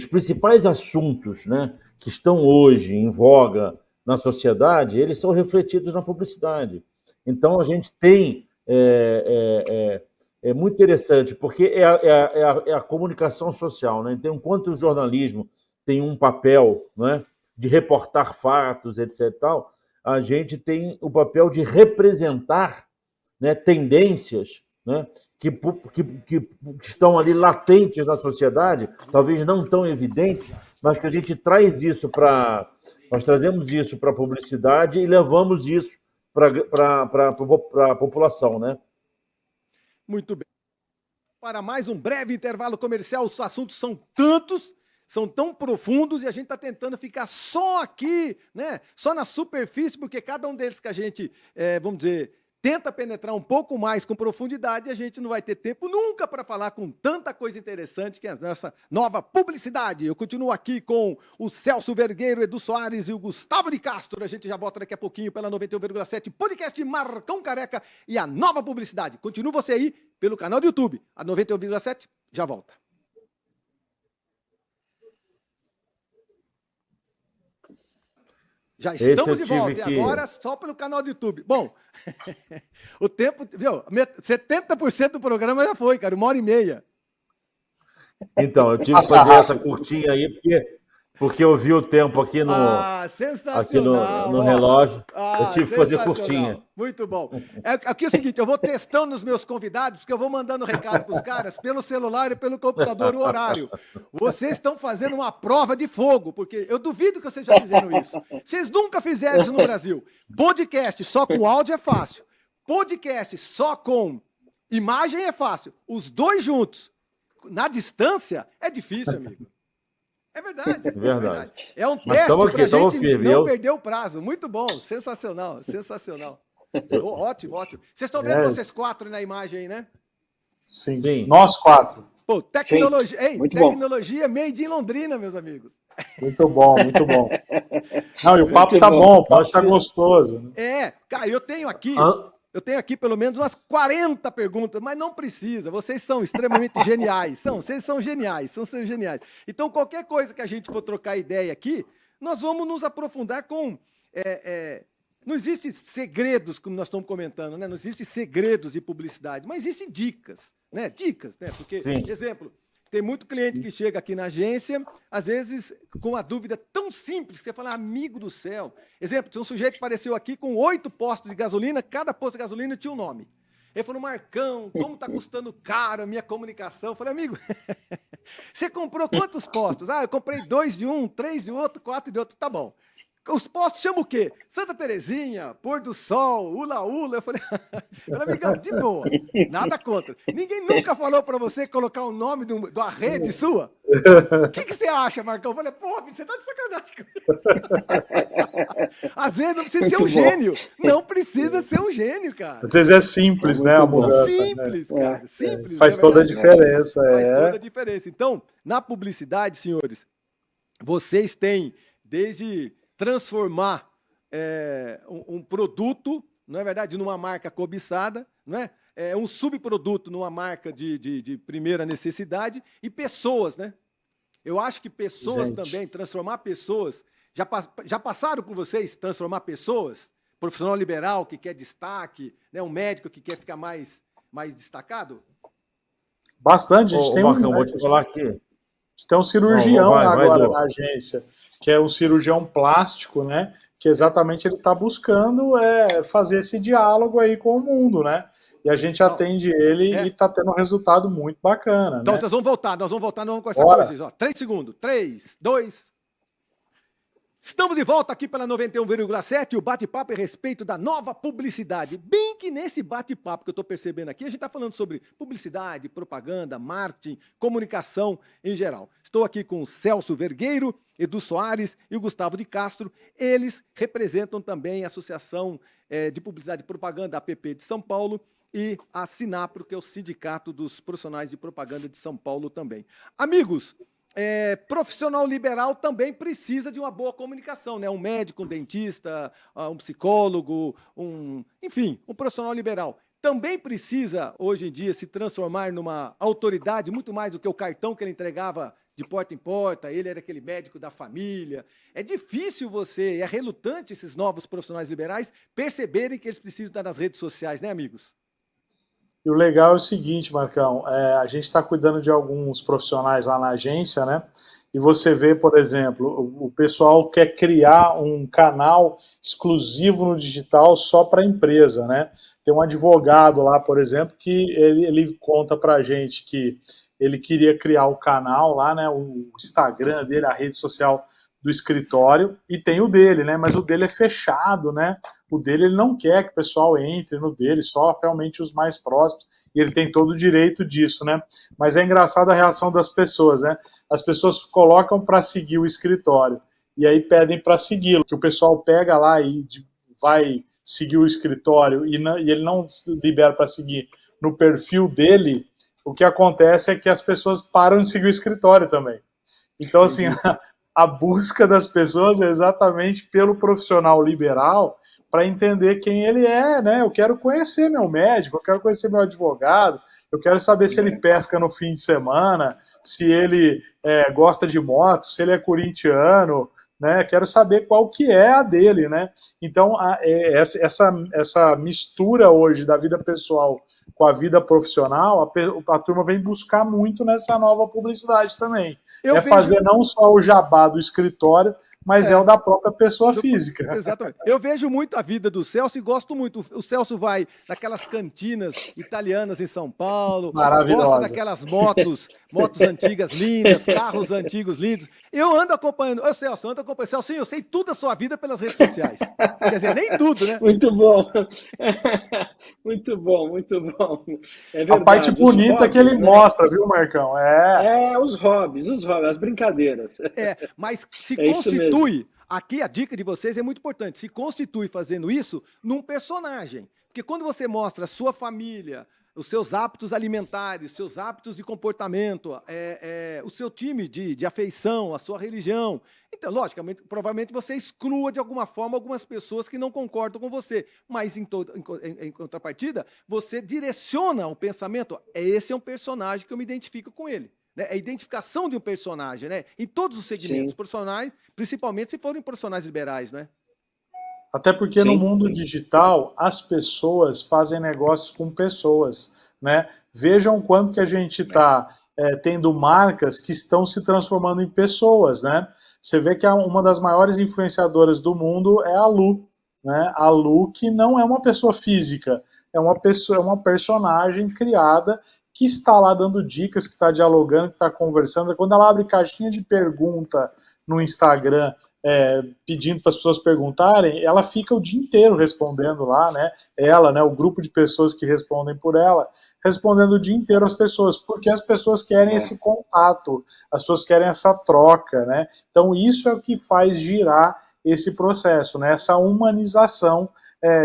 principais assuntos, né, que estão hoje em voga na sociedade, eles são refletidos na publicidade. Então, a gente tem... É muito interessante, porque é a comunicação social, né? Então, enquanto o jornalismo tem um papel, né, de reportar fatos, etc. e tal, a gente tem o papel de representar, né, tendências, né, que estão ali latentes na sociedade, talvez não tão evidentes, mas que a gente traz isso nós trazemos isso para a publicidade e levamos isso para a população, né? Muito bem. Para mais um breve intervalo comercial, os assuntos são tantos, são tão profundos e a gente está tentando ficar só aqui, né? Só na superfície, porque cada um deles que a gente, vamos dizer, tenta penetrar um pouco mais com profundidade, a gente não vai ter tempo nunca para falar com tanta coisa interessante que é a nossa nova publicidade. Eu continuo aqui com o Celso Vergueiro, Edu Soares e o Gustavo de Castro. A gente já volta daqui a pouquinho pela 91,7 podcast Marcão Careca e a nova publicidade. Continua você aí pelo canal do YouTube, a 91,7 já volta. Já estamos de volta, e agora só pelo canal do YouTube. Bom, o tempo, viu? 70% do programa já foi, cara, 1h30. Então, eu tive que fazer essa curtinha aí, porque eu vi o tempo aqui no relógio. Eu tive que fazer curtinha. Muito bom. Aqui é o seguinte, eu vou testando os meus convidados, porque eu vou mandando recado para os caras pelo celular e pelo computador o horário. Vocês estão fazendo uma prova de fogo, porque eu duvido que vocês já fizeram isso. Vocês nunca fizeram isso no Brasil. Podcast só com áudio é fácil. Podcast só com imagem é fácil. Os dois juntos, na distância, é difícil, amigo. É verdade. É verdade. É um teste para a gente firme, não perder o prazo. Muito bom, sensacional, sensacional. Ótimo, ótimo. Vocês estão vendo vocês quatro na imagem aí, né? Sim. Nós quatro. Pô, tecnologia, tecnologia bom. Made in Londrina, meus amigos. Muito bom, muito bom. Não, e o papo tá bom, o papo tá gostoso. Cara, eu tenho aqui pelo menos umas 40 perguntas, mas não precisa. Vocês são extremamente geniais. Vocês são geniais, são geniais. Então, qualquer coisa que a gente for trocar ideia aqui, nós vamos nos aprofundar com... não existem segredos, como nós estamos comentando, né? Não existem segredos de publicidade, mas existem dicas, né? Dicas, né? Porque, exemplo, tem muito cliente que chega aqui na agência, às vezes com uma dúvida tão simples, que você fala, amigo do céu. Exemplo, tinha um sujeito que apareceu aqui com 8 postos de gasolina, cada posto de gasolina tinha um nome. Ele falou, Marcão, como está custando caro a minha comunicação? Eu falei, amigo, você comprou quantos postos? Eu comprei 2 de um, 3 de outro, 4 de outro, tá bom. Os postos chamam o quê? Santa Terezinha, Pôr do Sol, Ula Ula. Eu falei, amigão, de boa, nada contra. Ninguém nunca falou para você colocar o nome de uma rede sua? O que você acha, Marcão? Eu falei, pô, você tá de sacanagem. Às vezes não precisa ser um gênio. Não precisa ser um gênio, cara. Às vezes é simples, né, a mudança. Simples, né? Cara, simples. Faz toda a diferença. Faz toda a diferença. Então, na publicidade, senhores, vocês têm desde... transformar um produto, não é verdade, numa marca cobiçada, não é? Um subproduto numa marca de primeira necessidade e pessoas, né? Eu acho que pessoas também, transformar pessoas, já passaram por vocês transformar pessoas? Profissional liberal que quer destaque, né? Um médico que quer ficar mais destacado? Bastante, a gente tem Marcão, vou te falar aqui. A gente tem um cirurgião agora na agência, que é um cirurgião plástico, né? Que exatamente ele está buscando fazer esse diálogo aí com o mundo, né? E a gente atende ele e está tendo um resultado muito bacana. Então, né? nós vamos voltar, não vamos conversar com vocês. 3 segundos. 3, 2... Estamos de volta aqui pela 91,7, o bate-papo a respeito da nova publicidade. Bem que nesse bate-papo que eu estou percebendo aqui, a gente está falando sobre publicidade, propaganda, marketing, comunicação em geral. Estou aqui com o Celso Vergueiro, Edu Soares e o Gustavo de Castro. Eles representam também a Associação de Publicidade e Propaganda, APP de São Paulo, e a Sinapro, que é o Sindicato dos Profissionais de Propaganda de São Paulo também. Amigos, profissional liberal também precisa de uma boa comunicação, né? Um médico, um dentista, um psicólogo, enfim, um profissional liberal. Também precisa, hoje em dia, se transformar numa autoridade, muito mais do que o cartão que ele entregava de porta em porta, ele era aquele médico da família. É difícil é relutante esses novos profissionais liberais perceberem que eles precisam estar nas redes sociais, né, amigos? E o legal é o seguinte, Marcão, a gente está cuidando de alguns profissionais lá na agência, né? E você vê, por exemplo, o pessoal quer criar um canal exclusivo no digital só para a empresa, né? Tem um advogado lá, por exemplo, que ele conta para a gente que ele queria criar o canal lá, né? O Instagram dele, a rede social do escritório, e tem o dele, né? Mas o dele é fechado, né? O dele ele não quer que o pessoal entre no dele, só realmente os mais próximos, e ele tem todo o direito disso, né? Mas é engraçado a reação das pessoas, né? As pessoas colocam para seguir o escritório, e aí pedem para segui-lo, que o pessoal pega lá e vai seguir o escritório, e ele não libera para seguir no perfil dele. O que acontece é que as pessoas param de seguir o escritório também. Então, assim, a busca das pessoas é exatamente pelo profissional liberal para entender quem ele é, né? Eu quero conhecer meu médico, eu quero conhecer meu advogado, eu quero saber se ele pesca no fim de semana, se ele gosta de moto, se ele é corintiano, né? Quero saber qual que é a dele, né? Então, essa mistura hoje da vida pessoal com a vida profissional, a turma vem buscar muito nessa nova publicidade também. Fazer não só o jabá do escritório, mas o da própria pessoa física. Exatamente. Eu vejo muito a vida do Celso e gosto muito. O Celso vai naquelas cantinas italianas em São Paulo, gosta daquelas motos antigas lindas, carros antigos lindos. Eu ando acompanhando. Ô, Celso, Celso, eu sei tudo da sua vida pelas redes sociais. Quer dizer, nem tudo, né? Muito bom. Muito bom, muito bom. É verdade. A parte bonita que ele mostra, viu, Marcão? Os hobbies, as brincadeiras. Mas se constitui, aqui a dica de vocês é muito importante, se constitui fazendo isso num personagem. Porque quando você mostra a sua família, os seus hábitos alimentares, seus hábitos de comportamento, o seu time de afeição, a sua religião. Então, logicamente, provavelmente você exclua de alguma forma algumas pessoas que não concordam com você. Mas, em contrapartida, você direciona o pensamento. Esse é um personagem que eu me identifico com ele. Né? A identificação de um personagem, né? Em todos os segmentos, profissionais, principalmente se forem profissionais liberais, né? Até porque no mundo digital, as pessoas fazem negócios com pessoas, né? Vejam quanto que a gente está tendo marcas que estão se transformando em pessoas, né? Você vê que uma das maiores influenciadoras do mundo é a Lu, né? A Lu, que não é uma pessoa física, é uma personagem criada que está lá dando dicas, que está dialogando, que está conversando. Quando ela abre caixinha de pergunta no Instagram, pedindo para as pessoas perguntarem, ela fica o dia inteiro respondendo lá, né? Ela, né? O grupo de pessoas que respondem por ela, respondendo o dia inteiro às pessoas, porque as pessoas querem esse contato, as pessoas querem essa troca, né? Então isso é o que faz girar esse processo, né? Essa humanização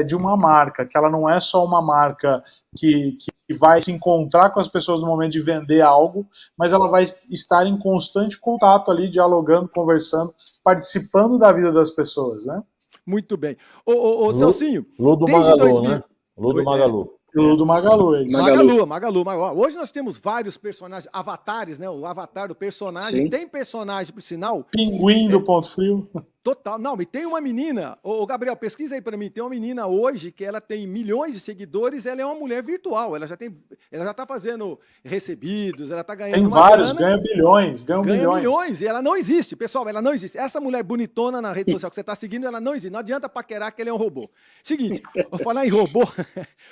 de uma marca, que ela não é só uma marca que vai se encontrar com as pessoas no momento de vender algo, mas ela vai estar em constante contato ali, dialogando, conversando, participando da vida das pessoas, né? Muito bem. Ô Celcinho, Lu do Magalu, né? Lu do Magalu. Lu do Magalu. Magalu. Hoje nós temos vários personagens, avatares, né? O avatar do personagem. Sim. Tem personagem, por sinal... Pinguim do Ponto Frio. Total. Não, e tem uma menina, ô Gabriel, pesquisa aí para mim, tem uma menina hoje que ela tem milhões de seguidores, ela é uma mulher virtual, ela já tá fazendo recebidos, ela tá ganhando tem vários, ganha bilhões, ganha milhões, e ela não existe, pessoal, ela não existe. Essa mulher bonitona na rede social que você tá seguindo, ela não existe, não adianta paquerar que ele é um robô. Seguinte, vou falar em robô,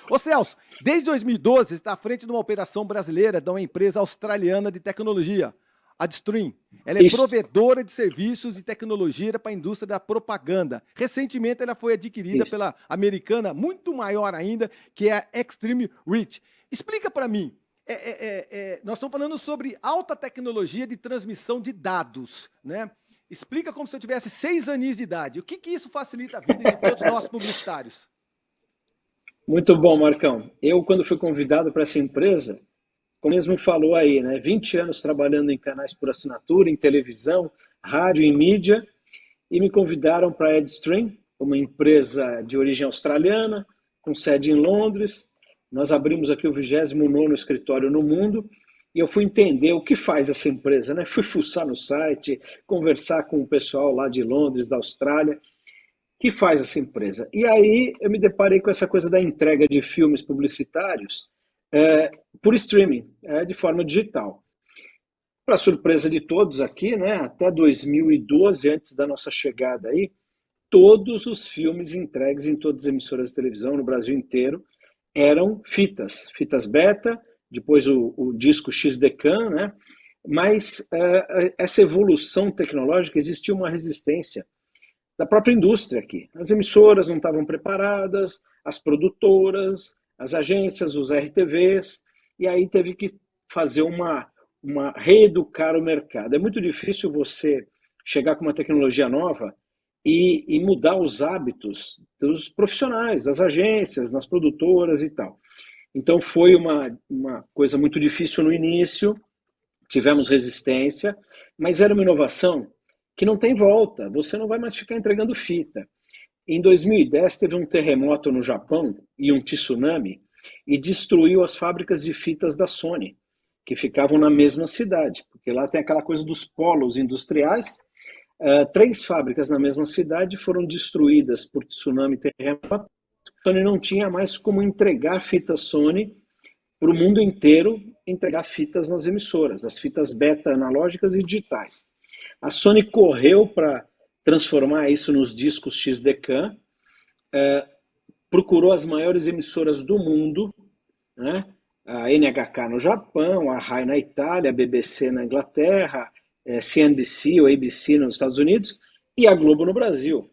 ô Celso, desde 2012 você está à frente de uma operação brasileira de uma empresa australiana de tecnologia, A Adstream, ela é Isso. provedora de serviços e tecnologia para a indústria da propaganda. Recentemente, ela foi adquirida Isso. pela americana, muito maior ainda, que é a Extreme Reach. Explica para mim, nós estamos falando sobre alta tecnologia de transmissão de dados, né? Explica como se eu tivesse 6 aninhos de idade. O que isso facilita a vida de todos nós publicitários? Muito bom, Marcão. Eu, quando fui convidado para essa empresa, como mesmo falou aí, né? 20 anos trabalhando em canais por assinatura, em televisão, rádio e mídia, e me convidaram para a Adstream, uma empresa de origem australiana, com sede em Londres. Nós abrimos aqui o 29º escritório no mundo, e eu fui entender o que faz essa empresa, né? Fui fuçar no site, conversar com o pessoal lá de Londres, da Austrália, que faz essa empresa. E aí eu me deparei com essa coisa da entrega de filmes publicitários por streaming, de forma digital. Para surpresa de todos aqui, né, até 2012, antes da nossa chegada aí, todos os filmes entregues em todas as emissoras de televisão no Brasil inteiro eram fitas beta, depois o disco XDCAM, né? Mas essa evolução tecnológica, existia uma resistência da própria indústria aqui. As emissoras não estavam preparadas, as produtoras, as agências, os RTVs, e aí teve que fazer uma reeducar o mercado. É muito difícil você chegar com uma tecnologia nova e mudar os hábitos dos profissionais, das agências, nas produtoras e tal. Então foi uma coisa muito difícil no início, tivemos resistência, mas era uma inovação que não tem volta, você não vai mais ficar entregando fita. Em 2010 teve um terremoto no Japão e um tsunami e destruiu as fábricas de fitas da Sony, que ficavam na mesma cidade, porque lá tem aquela coisa dos polos industriais. 3 fábricas na mesma cidade foram destruídas por tsunami e terremoto. A Sony não tinha mais como entregar fitas Sony para o mundo inteiro, entregar fitas nas emissoras, as fitas beta analógicas e digitais. A Sony correu para transformar isso nos discos XDCAM, procurou as maiores emissoras do mundo, né? A NHK no Japão, a RAI na Itália, a BBC na Inglaterra, CNBC ou ABC nos Estados Unidos e a Globo no Brasil,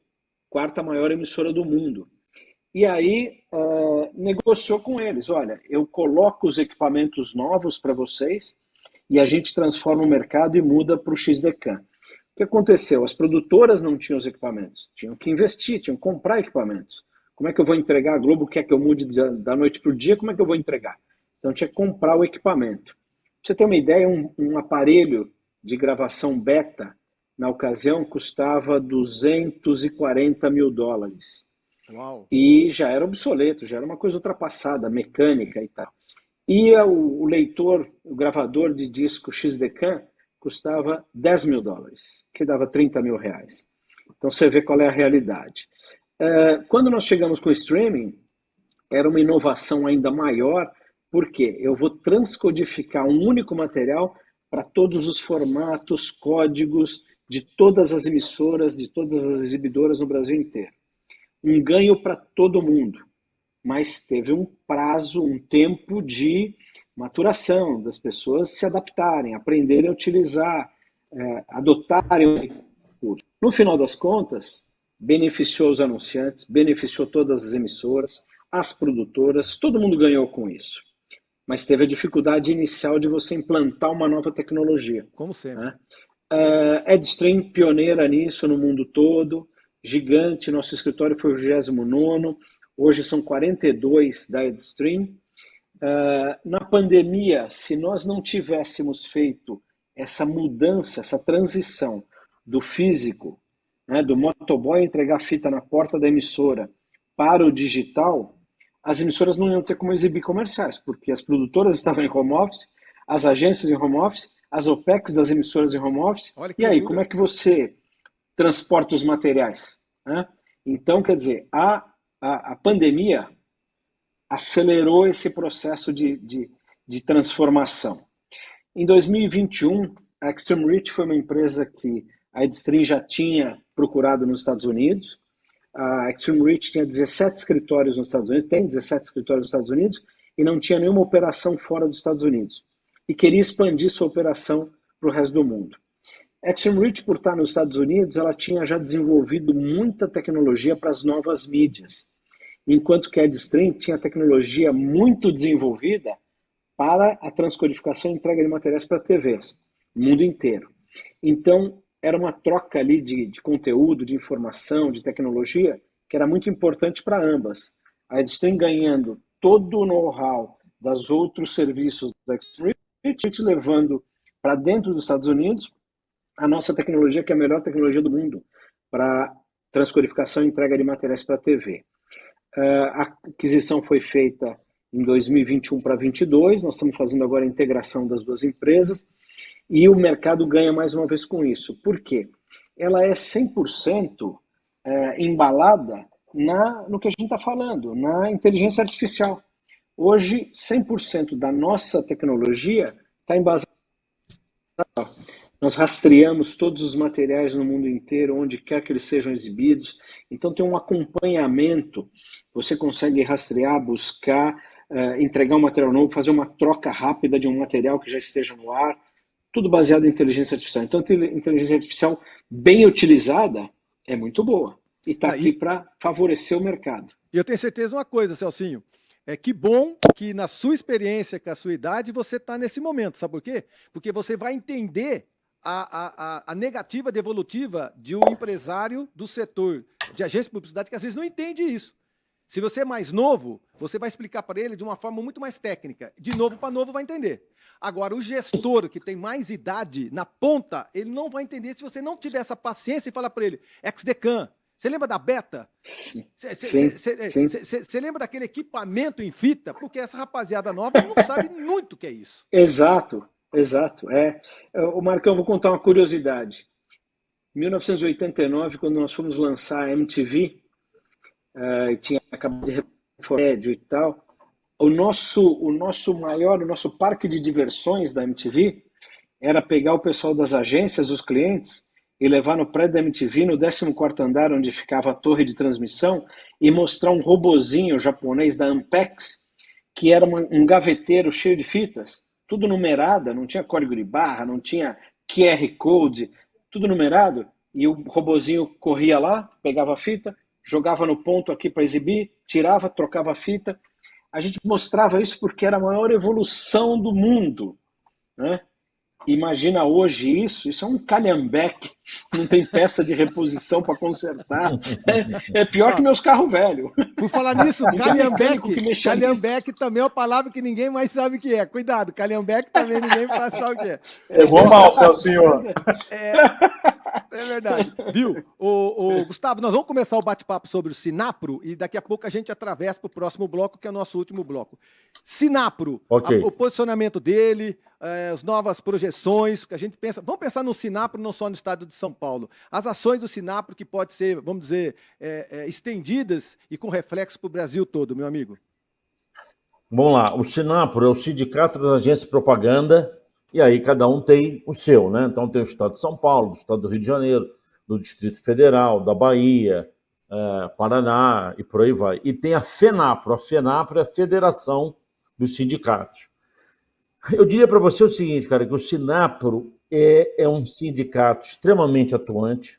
4ª maior emissora do mundo. E aí negociou com eles, olha, eu coloco os equipamentos novos para vocês e a gente transforma o mercado e muda para o XDCAM. O que aconteceu? As produtoras não tinham os equipamentos, tinham que investir, tinham que comprar equipamentos. Como é que eu vou entregar? A Globo quer que eu mude da noite para o dia, como é que eu vou entregar? Então tinha que comprar o equipamento. Pra você ter uma ideia, um aparelho de gravação beta, na ocasião, custava $240 mil. Uau. E já era obsoleto, já era uma coisa ultrapassada, mecânica e tal. E o leitor, o gravador de disco XDCAM, custava $10 mil, que dava R$30 mil. Então você vê qual é a realidade. Quando nós chegamos com o streaming, era uma inovação ainda maior, porque eu vou transcodificar um único material para todos os formatos, códigos de todas as emissoras, de todas as exibidoras no Brasil inteiro. Um ganho para todo mundo, mas teve um prazo, um tempo de maturação das pessoas se adaptarem, aprenderem a utilizar, adotarem o recurso. No final das contas, beneficiou os anunciantes, beneficiou todas as emissoras, as produtoras, todo mundo ganhou com isso. Mas teve a dificuldade inicial de você implantar uma nova tecnologia. Como sempre. Né? Adstream, pioneira nisso no mundo todo, gigante, nosso escritório foi o 29º, hoje são 42 da Adstream. Na pandemia, se nós não tivéssemos feito essa mudança, essa transição do físico, né, do motoboy entregar fita na porta da emissora para o digital, as emissoras não iam ter como exibir comerciais, porque as produtoras estavam em home office, as agências em home office, as OPEX das emissoras em home office. E aí, como é que você transporta os materiais? Né? Então, quer dizer, a pandemia acelerou esse processo de transformação. Em 2021, a Extreme Reach foi uma empresa que a Adstream já tinha procurado nos Estados Unidos. A Extreme Reach tinha 17 escritórios nos Estados Unidos, tem 17 escritórios nos Estados Unidos, e não tinha nenhuma operação fora dos Estados Unidos. E queria expandir sua operação para o resto do mundo. Axiom Reach, por estar nos Estados Unidos, ela tinha já desenvolvido muita tecnologia para as novas mídias, enquanto que a Adstream tinha tecnologia muito desenvolvida para a transcodificação e entrega de materiais para TVs, no mundo inteiro. Então, era uma troca ali de conteúdo, de informação, de tecnologia, que era muito importante para ambas. A Adstream ganhando todo o know-how dos outros serviços da Axiom Reach, levando para dentro dos Estados Unidos a nossa tecnologia, que é a melhor tecnologia do mundo para transcodificação e entrega de materiais para a TV. A aquisição foi feita em 2021 para 2022, nós estamos fazendo agora a integração das duas empresas e o mercado ganha mais uma vez com isso. Por quê? Ela é 100% embalada no que a gente está falando, na inteligência artificial. Hoje, 100% da nossa tecnologia está embasada. Nós rastreamos todos os materiais no mundo inteiro, onde quer que eles sejam exibidos. Então tem um acompanhamento, você consegue rastrear, buscar, entregar um material novo, fazer uma troca rápida de um material que já esteja no ar, tudo baseado em inteligência artificial. Então a inteligência artificial bem utilizada é muito boa e está aqui para favorecer o mercado. E eu tenho certeza de uma coisa, Celcinho, que bom que na sua experiência, com a sua idade, você está nesse momento, sabe por quê? Porque você vai entender a negativa devolutiva de um empresário do setor de agência de publicidade que às vezes não entende isso. Se você é mais novo, você vai explicar para ele de uma forma muito mais técnica. De novo para novo vai entender. Agora, o gestor que tem mais idade na ponta, ele não vai entender se você não tiver essa paciência e falar para ele, XDCAM, você lembra da Beta? Você lembra daquele equipamento em fita? Porque essa rapaziada nova não sabe muito o que é isso. Exato. O Marcão, vou contar uma curiosidade. Em 1989, quando nós fomos lançar a MTV, tinha acabado de reformédio e tal, o nosso parque de diversões da MTV era pegar o pessoal das agências, os clientes, e levar no prédio da MTV, no 14º andar, onde ficava a torre de transmissão, e mostrar um robozinho japonês da Ampex, que era um gaveteiro cheio de fitas, tudo numerada, não tinha código de barra, não tinha QR Code, tudo numerado, e o robozinho corria lá, pegava a fita, jogava no ponto aqui para exibir, tirava, trocava a fita. A gente mostrava isso porque era a maior evolução do mundo, né? Imagina hoje isso é um calhambeque, não tem peça de reposição para consertar, é pior que meus carros velhos. Por falar nisso, calhambeque também é uma palavra que ninguém mais sabe o que é. Cuidado, calhambeque também ninguém mais sabe o que é. Levou mal, Celcinho. É verdade. Viu? Gustavo, nós vamos começar o bate-papo sobre o Sinapro e daqui a pouco a gente atravessa para o próximo bloco, que é o nosso último bloco. Sinapro, okay. O posicionamento dele, as novas projeções, que a gente pensa. Vamos pensar no Sinapro, não só no estado de São Paulo. As ações do Sinapro que podem ser, vamos dizer, estendidas e com reflexo para o Brasil todo, meu amigo. Vamos lá. O Sinapro é o Sindicato das Agências de Propaganda. E aí cada um tem o seu, né? Então tem o Estado de São Paulo, do Estado do Rio de Janeiro, do Distrito Federal, da Bahia, Paraná e por aí vai. E tem a FENAPRO. A FENAPRO é a Federação dos Sindicatos. Eu diria para você o seguinte, cara, que o Sinapro é um sindicato extremamente atuante.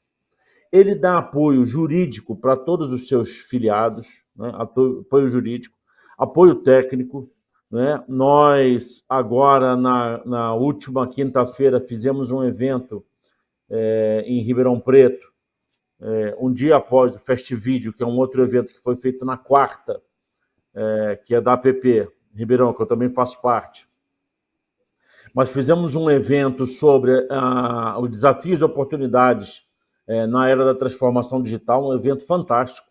Ele dá apoio jurídico para todos os seus filiados, né? Apoio jurídico, apoio técnico, né? Nós, agora, na última quinta-feira, fizemos um evento em Ribeirão Preto, um dia após o Festivídeo, que é um outro evento que foi feito na quarta, que é da APP Ribeirão, que eu também faço parte. Nós fizemos um evento sobre os desafios e oportunidades na era da transformação digital, um evento fantástico,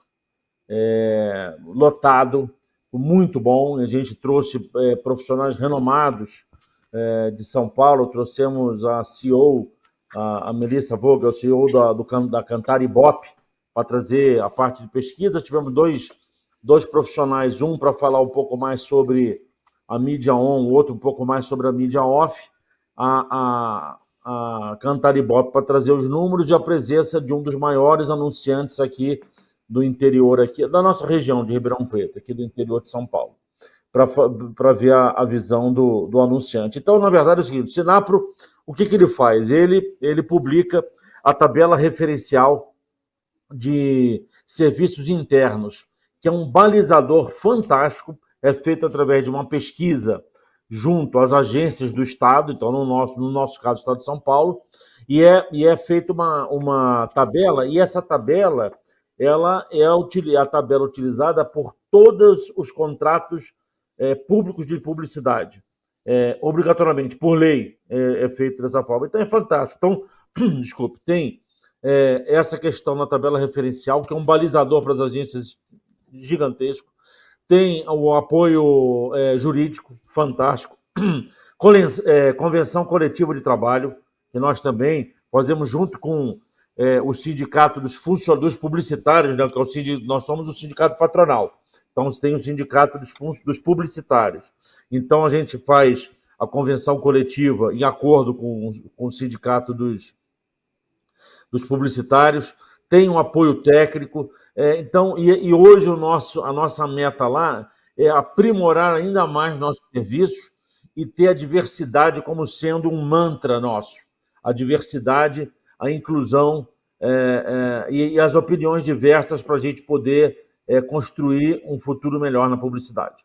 lotado, muito bom. A gente trouxe profissionais renomados de São Paulo, trouxemos a CEO, a Melissa Vogel, CEO da Cantar Ibope, para trazer a parte de pesquisa. Tivemos dois profissionais, um para falar um pouco mais sobre a mídia on, o outro um pouco mais sobre a mídia off, a Cantar Ibope para trazer os números e a presença de um dos maiores anunciantes aqui do interior, aqui da nossa região de Ribeirão Preto, aqui do interior de São Paulo, para ver a visão do anunciante. Então, na verdade, é o seguinte, O que ele faz? Ele publica a tabela referencial de serviços internos, que é um balizador fantástico, é feito através de uma pesquisa junto às agências do Estado, então no nosso caso, o Estado de São Paulo, e é feita uma tabela, e essa tabela ela é a tabela utilizada por todos os contratos públicos de publicidade. Obrigatoriamente, por lei, é feito dessa forma. Então é fantástico. Então, desculpe, tem essa questão na tabela referencial, que é um balizador para as agências gigantesco. Tem o apoio jurídico fantástico. Convenção coletiva de trabalho, que nós também fazemos junto com o sindicato dos funcionários publicitários, né, que é nós somos o sindicato patronal. Então, tem o sindicato dos publicitários. Então, a gente faz a convenção coletiva em acordo com o sindicato dos publicitários, tem um apoio técnico. Então, e hoje a nossa meta lá é aprimorar ainda mais nossos serviços e ter a diversidade como sendo um mantra nosso. A diversidade, a inclusão e as opiniões diversas para a gente poder construir um futuro melhor na publicidade.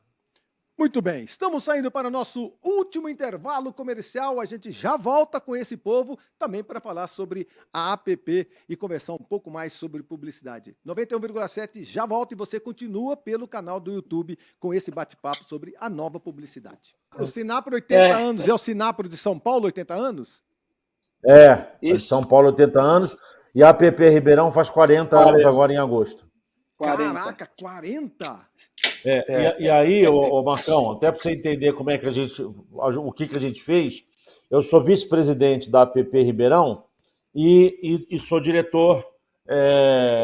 Muito bem, estamos saindo para o nosso último intervalo comercial. A gente já volta com esse povo também para falar sobre a APP e conversar um pouco mais sobre publicidade. 91,7 já volta e você continua pelo canal do YouTube com esse bate-papo sobre a nova publicidade. O Sinapro 80 anos, é o Sinapro de São Paulo 80 anos? De São Paulo 80 anos e a APP Ribeirão faz 40 anos agora em agosto. 40. Caraca, 40? E aí, Marcão, até para você entender como é que o que a gente fez, eu sou vice-presidente da APP Ribeirão e sou diretor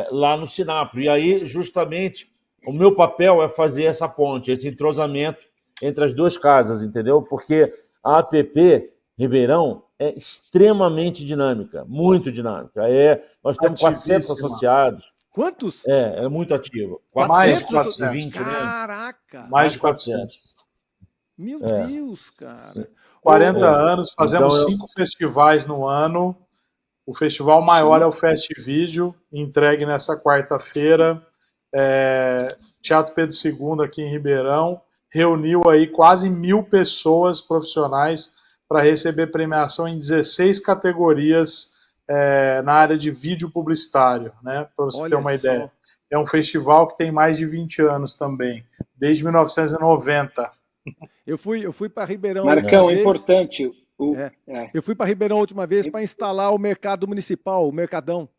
lá no Sinapro. E aí, justamente, o meu papel é fazer essa ponte, esse entrosamento entre as duas casas, entendeu? Porque a APP Ribeirão é extremamente dinâmica, muito dinâmica. Nós temos 400 associados. Quantos? É muito ativo. Mais de 420, Caraca! Né? Mais de 400. Meu Deus, cara. 40 anos, fazemos então, 5 festivais no ano. O festival maior é o Festivídeo, entregue nessa quarta-feira. Teatro Pedro II aqui em Ribeirão. Reuniu aí quase 1.000 pessoas profissionais para receber premiação em 16 categorias na área de vídeo publicitário, né? Para você ter uma ideia. É um festival que tem mais de 20 anos também, desde 1990. Eu fui para Ribeirão. Marcão, importante. Eu fui para Ribeirão a última vez para instalar o mercado municipal, o Mercadão.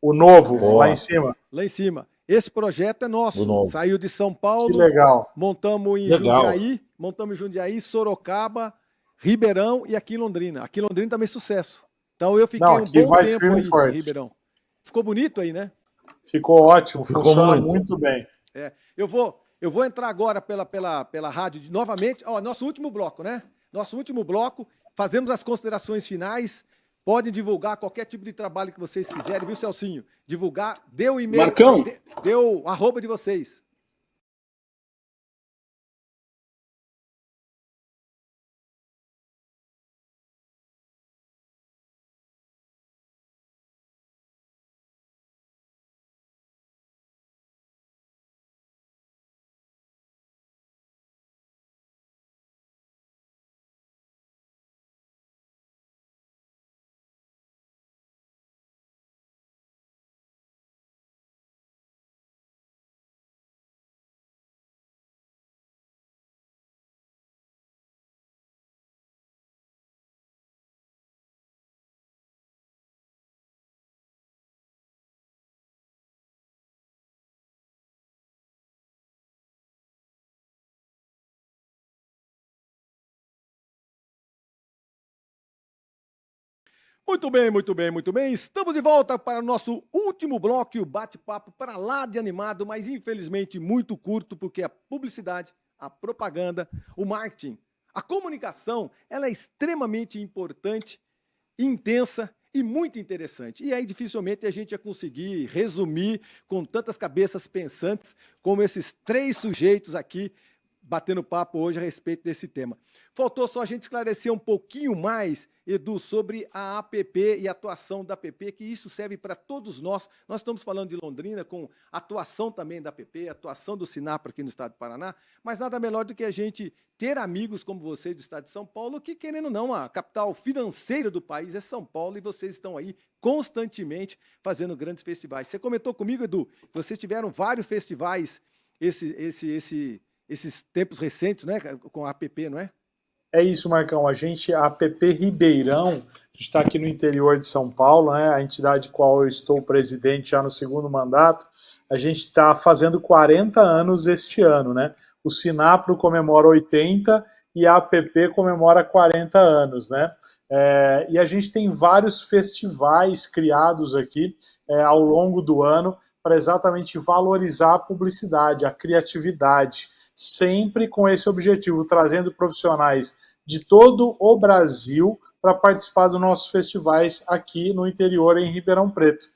O novo, lá em cima. Lá em cima. Esse projeto é nosso. Saiu de São Paulo. Que legal. Montamos em Jundiaí, Sorocaba, Ribeirão e aqui em Londrina. Aqui em Londrina também sucesso. Então eu fiquei um bom tempo aí em Ribeirão. Ficou bonito aí, né? Ficou ótimo, funciona muito bem. Eu vou entrar agora pela rádio novamente. Nosso último bloco, né? Nosso último bloco. Fazemos as considerações finais. Podem divulgar qualquer tipo de trabalho que vocês quiserem, viu, Celcinho? Divulgar, dê o e-mail. Marcão. Dê o arroba de vocês. Muito bem, muito bem, muito bem. Estamos de volta para o nosso último bloco e o bate-papo para lá de animado, mas infelizmente muito curto, porque a publicidade, a propaganda, o marketing, a comunicação, ela é extremamente importante, intensa e muito interessante. E aí dificilmente a gente ia conseguir resumir com tantas cabeças pensantes como esses 3 sujeitos aqui batendo papo hoje a respeito desse tema. Faltou só a gente esclarecer um pouquinho mais, Edu, sobre a APP e a atuação da APP, que isso serve para todos nós. Nós estamos falando de Londrina, com atuação também da APP, atuação do Sinapro aqui no estado do Paraná, mas nada melhor do que a gente ter amigos como vocês do estado de São Paulo, que, querendo ou não, a capital financeira do país é São Paulo, e vocês estão aí constantemente fazendo grandes festivais. Você comentou comigo, Edu, que vocês tiveram vários festivais esses tempos recentes, né, com a APP, não é? É isso, Marcão. A APP Ribeirão, a gente está aqui no interior de São Paulo, né, a entidade qual eu estou presidente já no segundo mandato. A gente está fazendo 40 anos este ano, né? O Sinapro comemora 80 e a APP comemora 40 anos, né? E a gente tem vários festivais criados aqui ao longo do ano para exatamente valorizar a publicidade, a criatividade, sempre com esse objetivo, trazendo profissionais de todo o Brasil para participar dos nossos festivais aqui no interior, em Ribeirão Preto.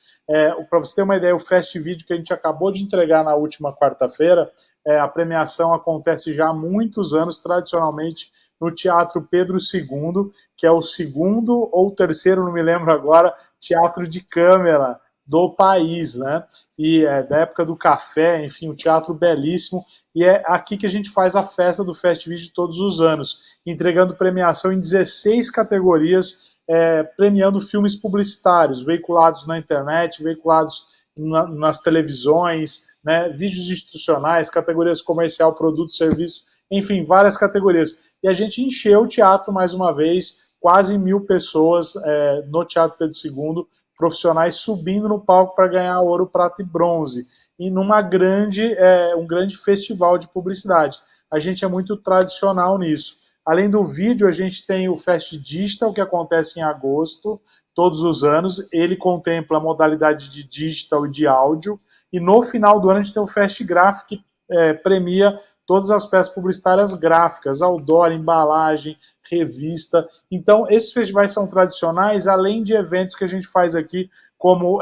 Para você ter uma ideia, o Fest Video que a gente acabou de entregar na última quarta-feira, a premiação acontece já há muitos anos, tradicionalmente, no Teatro Pedro II, que é o segundo ou terceiro, não me lembro agora, teatro de câmera do país, né? E da época do café, enfim, um teatro belíssimo. E é aqui que a gente faz a festa do Fest Video todos os anos, entregando premiação em 16 categorias, premiando filmes publicitários, veiculados na internet, veiculados nas televisões, né, vídeos institucionais, categorias comercial, produto, serviço, enfim, várias categorias. E a gente encheu o teatro mais uma vez, quase 1.000 pessoas no Teatro Pedro II, profissionais subindo no palco para ganhar ouro, prata e bronze, e um grande festival de publicidade. A gente é muito tradicional nisso. Além do vídeo, a gente tem o Fest Digital, que acontece em agosto, todos os anos. Ele contempla a modalidade de digital e de áudio. E no final do ano, a gente tem o Fest Graphic, que premia todas as peças publicitárias gráficas, outdoor, embalagem, revista. Então, esses festivais são tradicionais, além de eventos que a gente faz aqui, como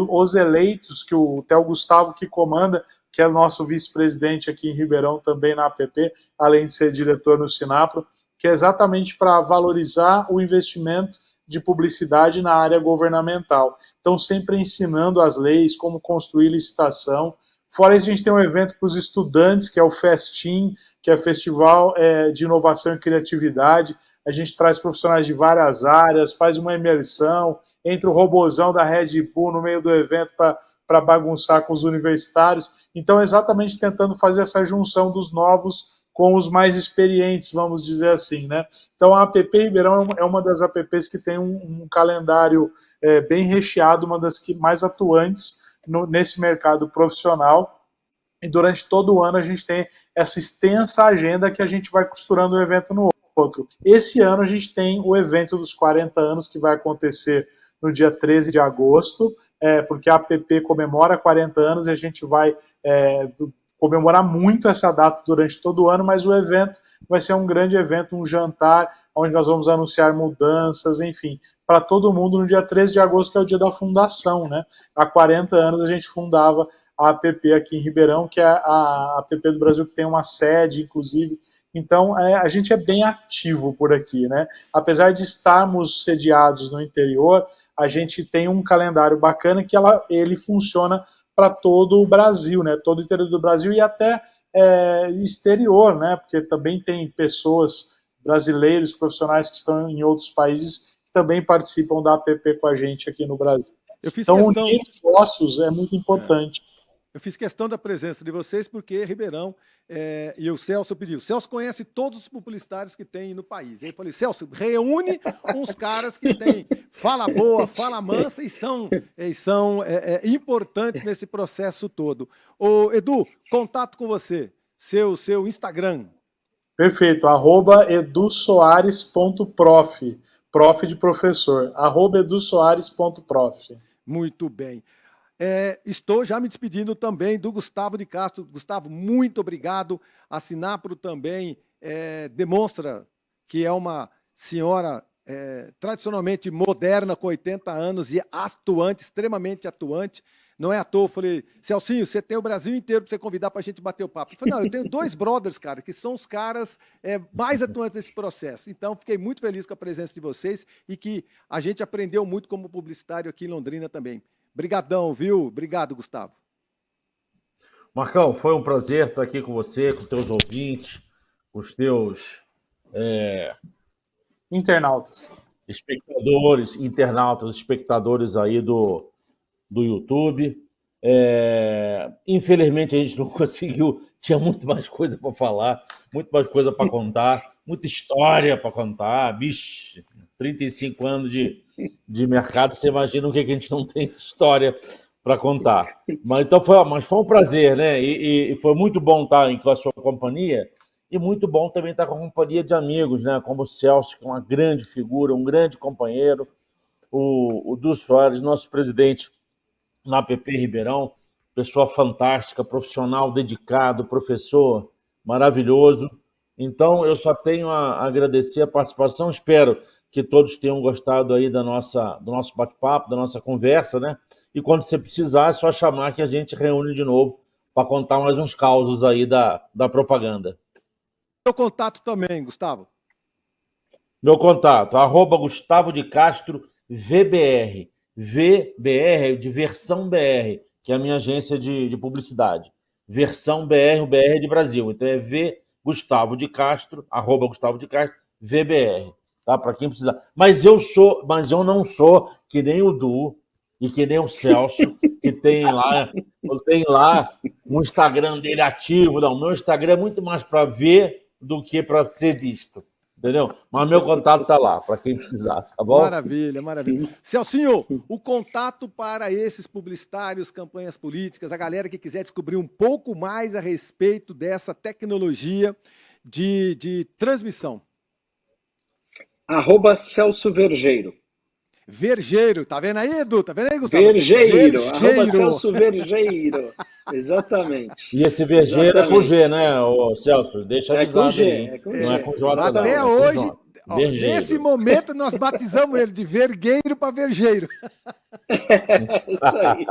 os Eleitos, que o Theo Gustavo que comanda, que é o nosso vice-presidente aqui em Ribeirão, também na APP, além de ser diretor no Sinapro, que é exatamente para valorizar o investimento de publicidade na área governamental. Então, sempre ensinando as leis, como construir licitação. Fora isso, a gente tem um evento para os estudantes, que é o Festim, que é Festival de Inovação e Criatividade. A gente traz profissionais de várias áreas, faz uma imersão, entra o robozão da Red Bull no meio do evento para bagunçar com os universitários. Então, exatamente tentando fazer essa junção dos novos com os mais experientes, vamos dizer assim, né? Então, a APP Ribeirão é uma das APPs que tem um calendário bem recheado, uma das que mais atuantes nesse mercado profissional, e durante todo o ano a gente tem essa extensa agenda que a gente vai costurando um evento no outro. Esse ano a gente tem o evento dos 40 anos, que vai acontecer no dia 13 de agosto, porque a APP comemora 40 anos e a gente vai comemorar muito essa data durante todo o ano, mas o evento vai ser um grande evento, um jantar, onde nós vamos anunciar mudanças, enfim, para todo mundo no dia 13 de agosto, que é o dia da fundação, né? Há 40 anos a gente fundava a APP aqui em Ribeirão, que é a APP do Brasil, que tem uma sede, inclusive. Então, a gente é bem ativo por aqui, né? Apesar de estarmos sediados no interior, a gente tem um calendário bacana que ele funciona para todo o Brasil, né? Todo o interior do Brasil e até exterior, né? Porque também tem pessoas, brasileiros, profissionais que estão em outros países que também participam da APP com a gente aqui no Brasil. Então, unir esforços é muito importante. Eu fiz questão da presença de vocês porque Ribeirão e o Celso pediu. Celso conhece todos os publicitários que tem no país. Aí eu falei, Celso, reúne uns caras que têm fala boa, fala mansa e são importantes nesse processo todo. Ô, Edu, contato com você, seu Instagram. Perfeito, @edusoares.prof, prof de professor, @edusoares.prof. Muito bem. Estou já me despedindo também do Gustavo de Castro. Gustavo, muito obrigado. A Sinapro também demonstra que é uma senhora tradicionalmente moderna, com 80 anos e atuante, extremamente atuante. Não é à toa, eu falei, Celcinho, você tem o Brasil inteiro para você convidar para a gente bater o papo. Eu falei, não, eu tenho 2 brothers, cara, que são os caras mais atuantes nesse processo. Então, fiquei muito feliz com a presença de vocês e que a gente aprendeu muito como publicitário aqui em Londrina também. Brigadão, viu? Obrigado, Gustavo. Marcão, foi um prazer estar aqui com você, com os teus ouvintes, com os teus Internautas. espectadores, internautas, espectadores aí do YouTube. Infelizmente a gente não conseguiu, tinha muito mais coisa para falar, muito mais coisa para contar, muita história para contar. Bicho, 35 anos de mercado, você imagina o que a gente não tem história para contar. Mas foi um prazer, né? E foi muito bom estar com a sua companhia e muito bom também estar com a companhia de amigos, né? Como o Celso, que é uma grande figura, um grande companheiro, o Dulce Soares, nosso presidente na APP Ribeirão, pessoa fantástica, profissional, dedicado, professor maravilhoso. Então, eu só tenho a agradecer a participação. Espero que todos tenham gostado aí do nosso bate-papo, da nossa conversa, né? E quando você precisar, é só chamar que a gente reúne de novo para contar mais uns causos aí da propaganda. Meu contato também, Gustavo. Meu contato, @Gustavo de Castro VBR. VBR de Versão BR, que é a minha agência de publicidade. Versão BR, o BR é de Brasil. Então é Gustavo de Castro, @Gustavo de Castro, VBR. Tá? Para quem precisar. Mas eu não sou que nem o Du e que nem o Celso, que tem lá o Instagram dele ativo. Não, meu Instagram é muito mais para ver do que para ser visto. Entendeu? Mas meu contato está lá, para quem precisar, tá bom? Maravilha, maravilha. Celcinho, o contato para esses publicitários, campanhas políticas, a galera que quiser descobrir um pouco mais a respeito dessa tecnologia de transmissão. @Celso Vergeiro. Vergeiro, tá vendo aí, Edu? Tá vendo aí, Gustavo? Vergeiro. @Celso Vergeiro. Exatamente. E esse Vergeiro é com G, né, ô Celso? Deixa avisado com G, aí. é com Não é G. com J, não. Até é com hoje, J. ó, Vergeiro. nesse momento, nós batizamos ele de Vergueiro para Vergeiro. É isso aí.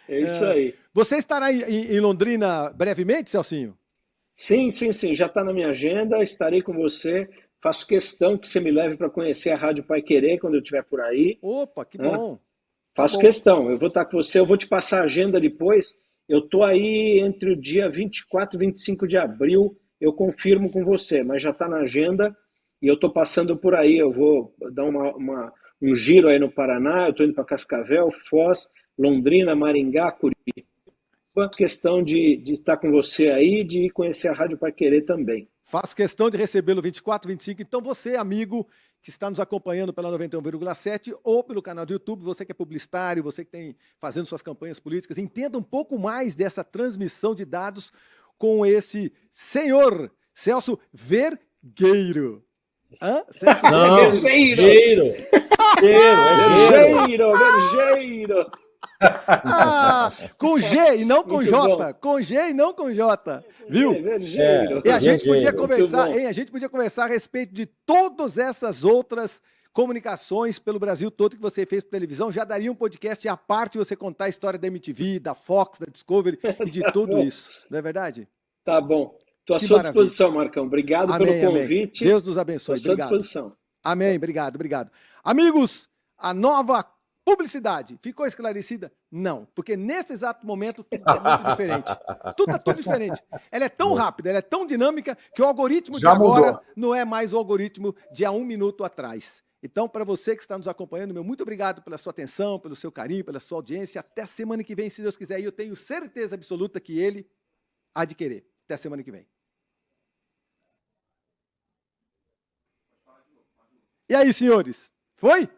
É isso aí. Você estará em Londrina brevemente, Celcinho? Sim. Já está na minha agenda. Estarei com você. Faço questão que você me leve para conhecer a Rádio Pai Querer quando eu estiver por aí. Opa, que bom. Faço questão. Eu vou estar com você. Eu vou te passar a agenda depois. Eu estou aí entre o dia 24 e 25 de abril. Eu confirmo com você, mas já está na agenda. E eu estou passando por aí. Eu vou dar um giro aí no Paraná. Eu estou indo para Cascavel, Foz, Londrina, Maringá, Curitiba. Questão de estar com você aí, de conhecer a Rádio Pai Querer também. Faço questão de recebê-lo 24, 25. Então, você, amigo, que está nos acompanhando pela 91,7 ou pelo canal do YouTube, você que é publicitário, você que tem fazendo suas campanhas políticas, entenda um pouco mais dessa transmissão de dados com esse senhor Celso Vergueiro. Celso Vergeiro. Vergeiro. Com G e não com Muito J. Bom. Com G e não com J. Viu? Vergeiro. E a gente podia conversar, Muito bom. a gente podia conversar a respeito de todas essas outras comunicações pelo Brasil todo que você fez para televisão. Já daria um podcast à parte você contar a história da MTV, da Fox, da Discovery e de tudo isso. Não é verdade? Tá bom. Estou à Que sua maravilha. disposição, Marcão. Obrigado pelo convite. Deus nos abençoe. Estou à Obrigado. sua disposição. Amém. Obrigado. Amigos, a nova publicidade ficou esclarecida? Não, porque nesse exato momento tudo é muito diferente. Tudo diferente. Ela é tão rápida, ela é tão dinâmica que o algoritmo de agora não é mais o algoritmo de há 1 minuto atrás. Então, para você que está nos acompanhando, meu muito obrigado pela sua atenção, pelo seu carinho, pela sua audiência. Até semana que vem, se Deus quiser. E eu tenho certeza absoluta que ele há de querer. Até semana que vem. E aí, senhores? Foi?